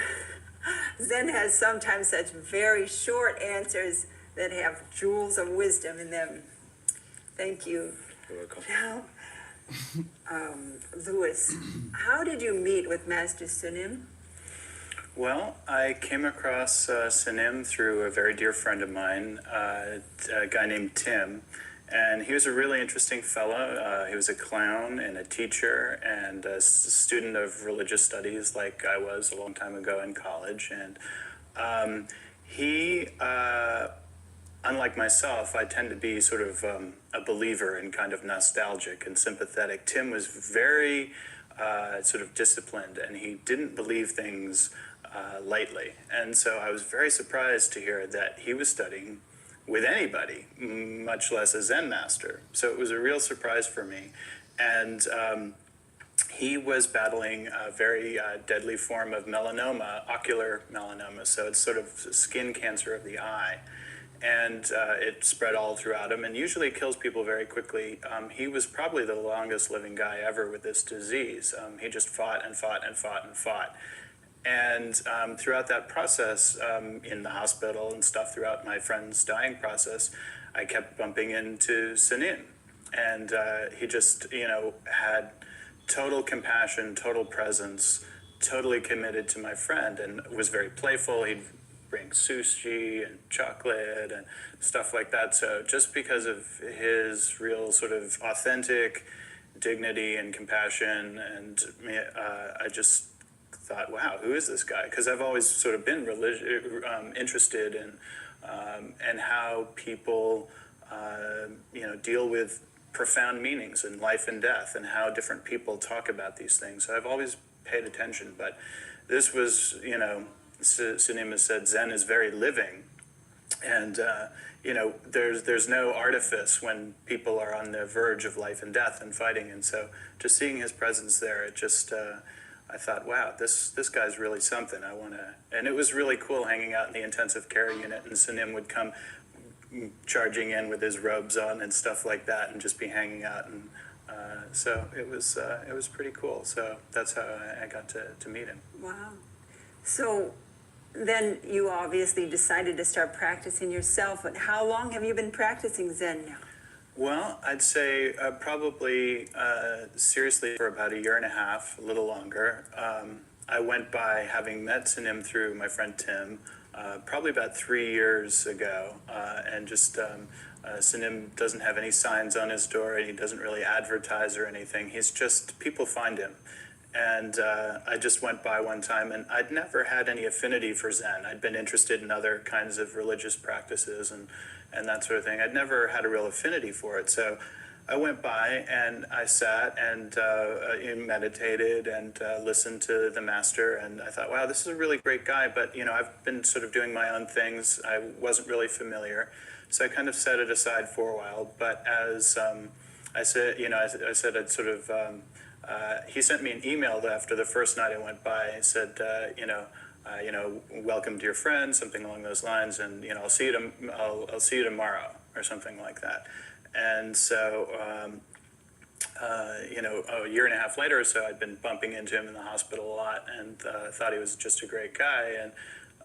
Zen has sometimes such very short answers that have jewels of wisdom in them. Thank you. You're welcome. Now, Louis, how did you meet with Master Sunim? Well, I came across Sanim through a very dear friend of mine, a guy named Tim, and he was a really interesting fellow. He was a clown and a teacher and a student of religious studies like I was a long time ago in college. And he, unlike myself, I tend to be sort of a believer and kind of nostalgic and sympathetic. Tim was very sort of disciplined, and he didn't believe things lightly. And so I was very surprised to hear that he was studying with anybody, much less a Zen master. So it was a real surprise for me. And he was battling a very deadly form of melanoma, ocular melanoma. So it's sort of skin cancer of the eye. And it spread all throughout him and usually kills people very quickly. He was probably the longest living guy ever with this disease. He just fought and fought and fought and fought. And throughout that process, in the hospital and stuff, throughout my friend's dying process, I kept bumping into Sanim. And he just, had total compassion, total presence, totally committed to my friend, and was very playful. He'd bring sushi and chocolate and stuff like that. So just because of his real sort of authentic dignity and compassion, and I just thought, wow, who is this guy? Because I've always sort of been interested in and how people deal with profound meanings in life and death, and how different people talk about these things. So I've always paid attention, but this was, Sanim has said Zen is very living, and there's no artifice when people are on the verge of life and death and fighting. And so just seeing his presence there, it just I thought, wow, this guy's really something. And it was really cool hanging out in the intensive care unit, and Sanim would come charging in with his robes on and stuff like that, and just be hanging out. And so it was pretty cool. So that's how I got to meet him. Wow. So then you obviously decided to start practicing yourself. But how long have you been practicing Zen now? Well, I'd say probably seriously for about 1.5 years, a little longer. I went by having met Sanim through my friend Tim, probably about 3 years ago, and just Sanim doesn't have any signs on his door, and he doesn't really advertise or anything. He's just, people find him. And I just went by one time, and I'd never had any affinity for Zen. I'd been interested in other kinds of religious practices and that sort of thing. I'd never had a real affinity for it. So I went by and I sat and meditated and listened to the master. And I thought, wow, this is a really great guy. But, I've been sort of doing my own things. I wasn't really familiar. So I kind of set it aside for a while. But as I said, I said I'd sort of... he sent me an email after the first night I went by. He said, welcome to your friend, something along those lines, and I'll see you tomorrow, or something like that. And so, a 1.5 years later or so, I'd been bumping into him in the hospital a lot, and thought he was just a great guy.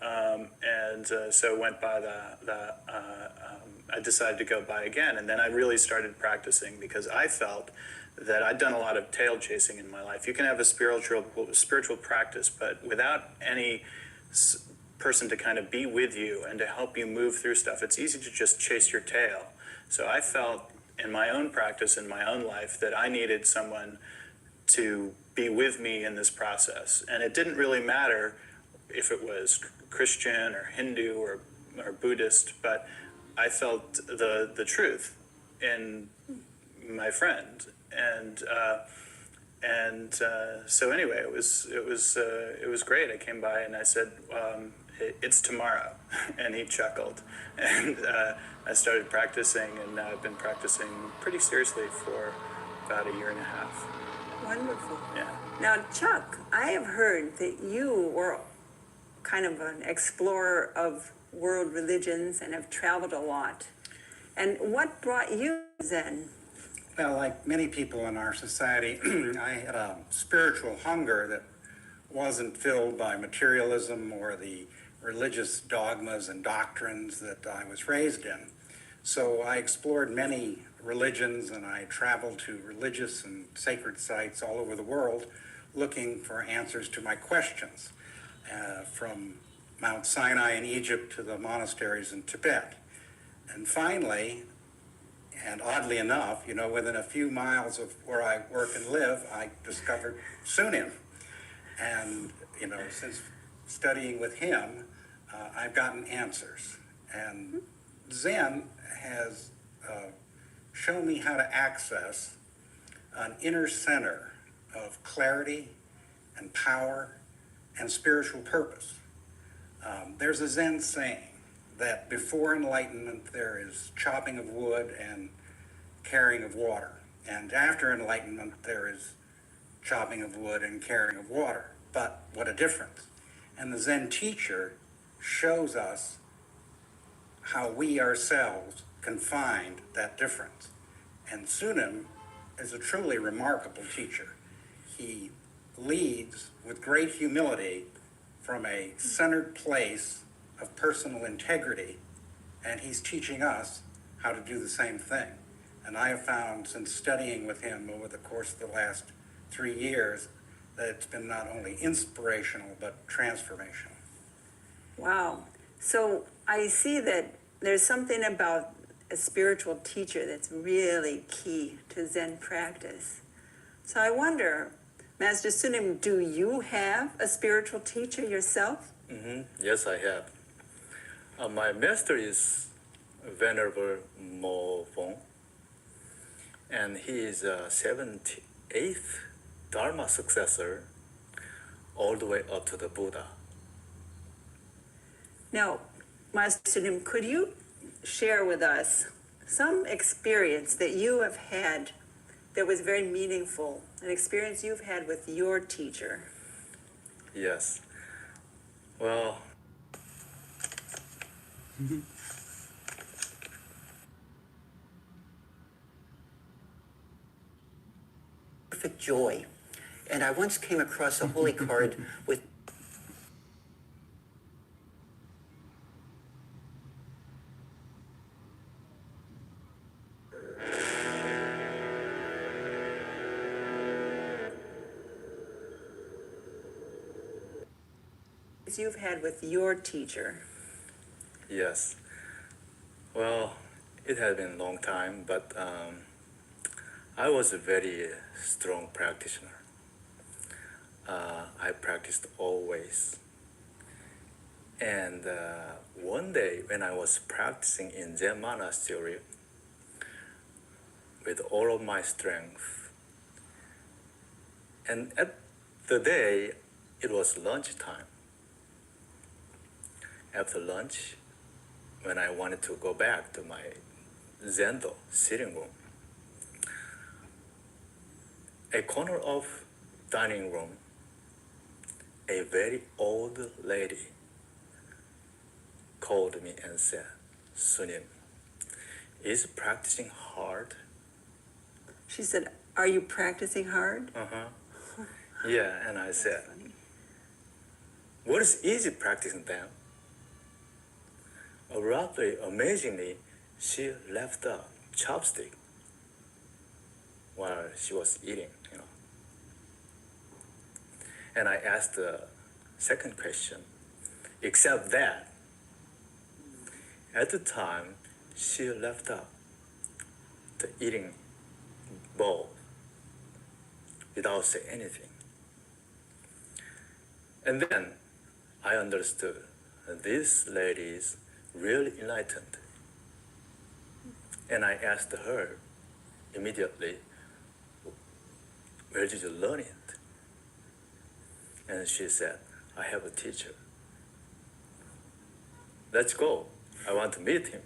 And so went by I decided to go by again, and then I really started practicing because I felt that I'd done a lot of tail chasing in my life. You can have a spiritual practice, but without any person to kind of be with you and to help you move through stuff, it's easy to just chase your tail. So I felt in my own practice, in my own life, that I needed someone to be with me in this process. And it didn't really matter if it was Christian or Hindu or Buddhist, but I felt the truth in my friend. And so anyway, it was great. I came by and I said, it's tomorrow, and he chuckled, and I started practicing, and I've been practicing pretty seriously for about 1.5 years. Wonderful. Yeah. Now, Chuck, I have heard that you were kind of an explorer of world religions and have traveled a lot. And what brought you Zen? Well, like many people in our society, I had a spiritual hunger that wasn't filled by materialism or the religious dogmas and doctrines that I was raised in. So I explored many religions and I traveled to religious and sacred sites all over the world looking for answers to my questions, from Mount Sinai in Egypt to the monasteries in Tibet. And finally, and oddly enough, within a few miles of where I work and live, I discovered Sunim. And, since studying with him, I've gotten answers. And Zen has shown me how to access an inner center of clarity and power and spiritual purpose. There's a Zen saying that before enlightenment there is chopping of wood and carrying of water, and after enlightenment there is chopping of wood and carrying of water. But what a difference. And the Zen teacher shows us how we ourselves can find that difference. And Sunim is a truly remarkable teacher. He leads with great humility from a centered place of personal integrity, and he's teaching us how to do the same thing. And I have found, since studying with him over the course of the last 3 years, that it's been not only inspirational but transformational. Wow. So I see that there's something about a spiritual teacher that's really key to Zen practice. So I wonder, Master Sunim, do you have a spiritual teacher yourself? Yes, I have. My master is Venerable Mo Fong, and he is a 78th Dharma successor all the way up to the Buddha. Now, Master Sunim, could you share with us some experience that you have had that was very meaningful, an experience you've had with your teacher? Yes. Well, Perfect joy. And I once came across a holy card with you've had with your teacher. yes. Well, it had been a long time, but I was a very strong practitioner. I practiced always. And one day when I was practicing in Zen monastery with all of my strength, and at the day, it was lunchtime. After lunch, when I wanted to go back to my Zendo sitting room, a corner of dining room, a very old lady called me and said, Sunim, is practicing hard? She said, are you practicing hard? Yeah, and I said, what is easy practicing then? Roughly, amazingly, she left a chopstick while she was eating, And I asked the second question, except that, at the time, she left up the eating bowl without saying anything. And then I understood this lady is really enlightened. And I asked her immediately, where did you learn it? And she said, I have a teacher. Let's go. I want to meet him.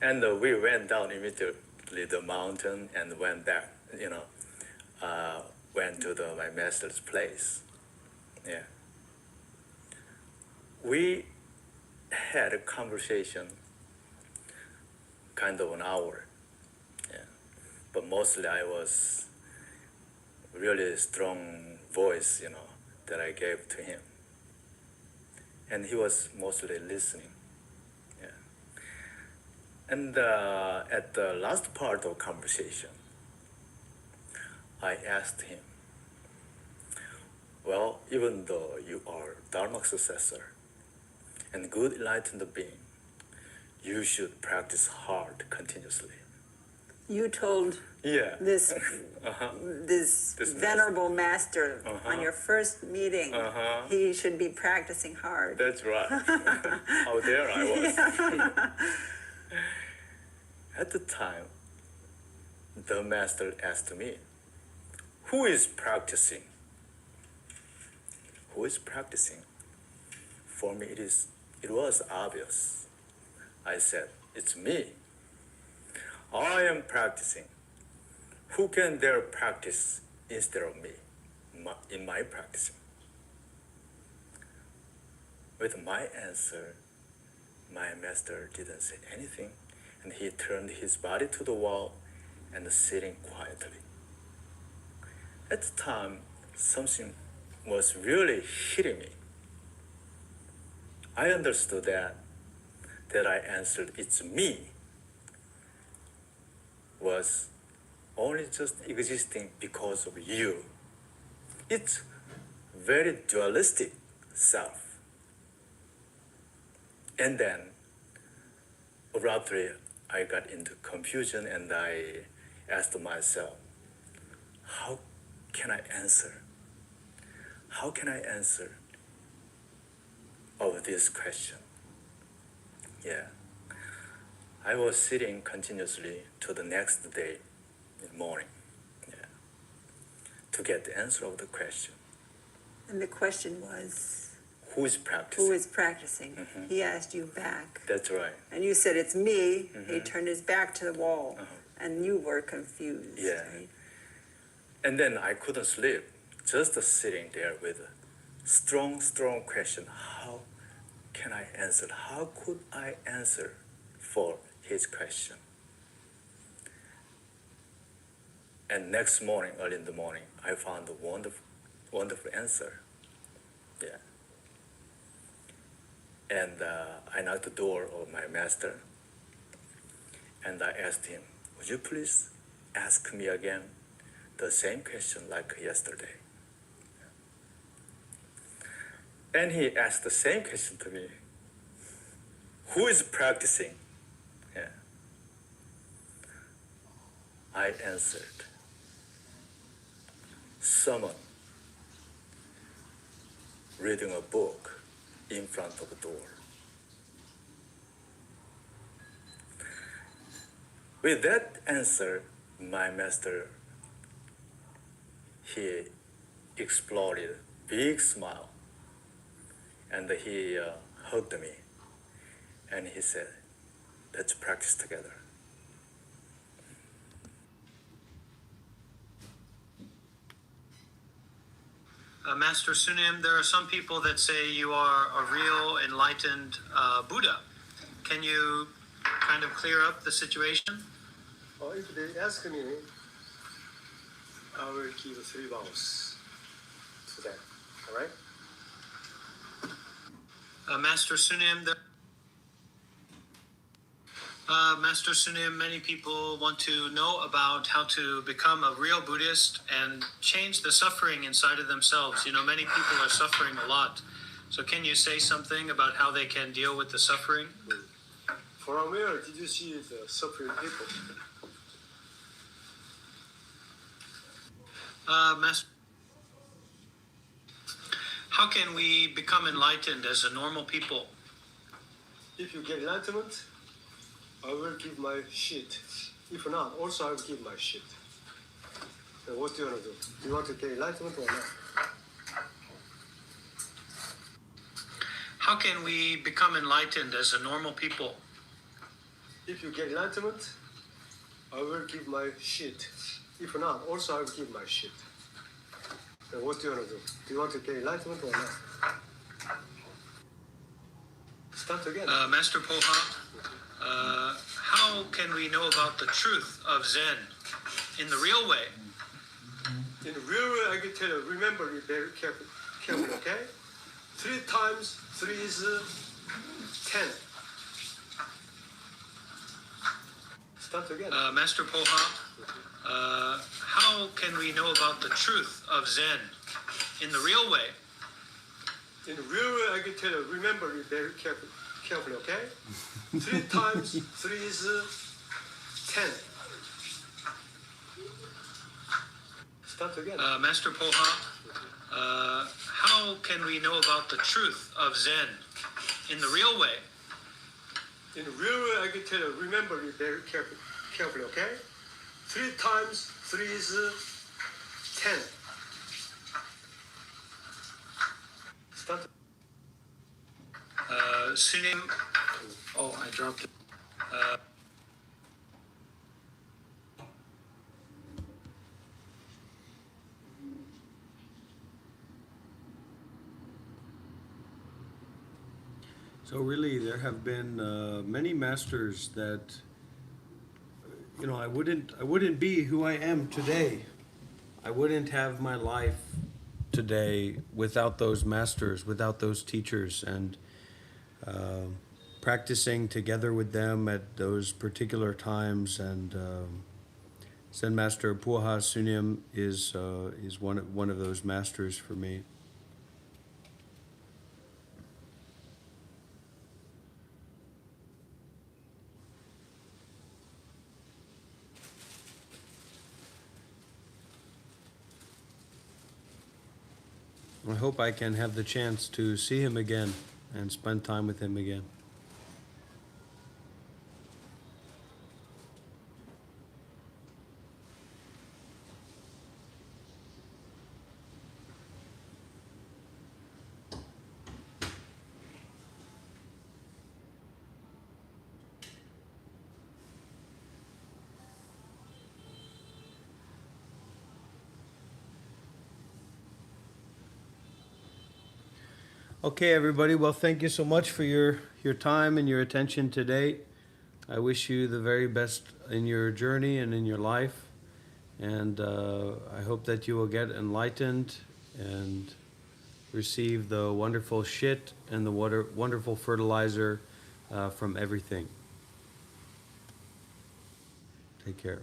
And we went down immediately the mountain and went back, went to my master's place. Yeah. We had a conversation, kind of an hour. Yeah. But mostly I was really strong voice, that I gave to him. And he was mostly listening. Yeah. And at the last part of conversation, I asked him, well, even though you are Dharma successor and good enlightened being, you should practice hard continuously. You told Yeah. this This venerable master Uh-huh. on your first meeting, Uh-huh. he should be practicing hard. That's right. How dare I was. At the time, the master asked me, who is practicing? Who is practicing? For me, it was obvious. I said, it's me. I am practicing. Who can dare practice instead of me in my practicing? With my answer, my master didn't say anything, and he turned his body to the wall and sitting quietly. At the time, something was really hitting me. I understood that I answered, it's me, was only just existing because of you. It's very dualistic self. And then, abruptly, I got into confusion and I asked myself, how can I answer? How can I answer of this question? Yeah. I was sitting continuously to the next day in the morning, yeah, to get the answer of the question. And the question was, Who is practicing? who is practicing? Mhm. He asked you back. That's right. And you said, it's me. He Mhm. turned his back to the wall. Uh-huh. And you were confused. Yeah. Right? And then I couldn't sleep, just sitting there with a strong question. How can I answer? How could I answer for his question? And next morning, early in the morning, I found a wonderful answer. Yeah. And I knocked the door of my master, and I asked him, would you please ask me again the same question like yesterday? And he asked the same question to me. Who is practicing? Yeah. I answered, someone reading a book in front of a door. With that answer, my master, he exploded a big smile, and he hugged me, and he said, let's practice together. Master Sunim, there are some people that say you are a real enlightened Buddha. Can you kind of clear up the situation? If they ask me, I will give 3 vows to them. All right? Master Sunim, Master Sunim, many people want to know about how to become a real Buddhist and change the suffering inside of themselves. You know, many people are suffering a lot. So can you say something about how they can deal with the suffering? From where did you see the suffering people? Master, how can we become enlightened as a normal people? If you get enlightenment, I will give my shit. If not, also I will give my shit. Then what do you want to do? Do you want to get enlightenment or not? How can we become enlightened as a normal people? If you get enlightenment, I will give my shit. If not, also I will give my shit. Then what do you want to do? Do you want to get enlightenment or not? Start again. Master Poha, how can we know about the truth of Zen in the real way? In the real way, I can tell you, remember it very carefully, okay? 3 times 3 is 10. Start again. Master Poha, how can we know about the truth of Zen in the real way? In the real way, I can tell you, remember it very carefully, okay? 3 times 3 is 10. Start again. Master Poha, how can we know about the truth of Zen in the real way? In the real way, I can tell you, remember it very carefully, okay? 3 times 3 is 10. Start. Singing. Oh, I dropped it. So really, there have been many masters that, you know, I wouldn't be who I am today. I wouldn't have my life today without those masters, without those teachers, and practicing together with them at those particular times. And Zen Master Puha Sunim is one of those masters for me. I hope I can have the chance to see him again and spend time with him again. Okay, everybody. Well, thank you so much for your time and your attention today. I wish you the very best in your journey and in your life. And I hope that you will get enlightened and receive the wonderful shit and the wonderful fertilizer from everything. Take care.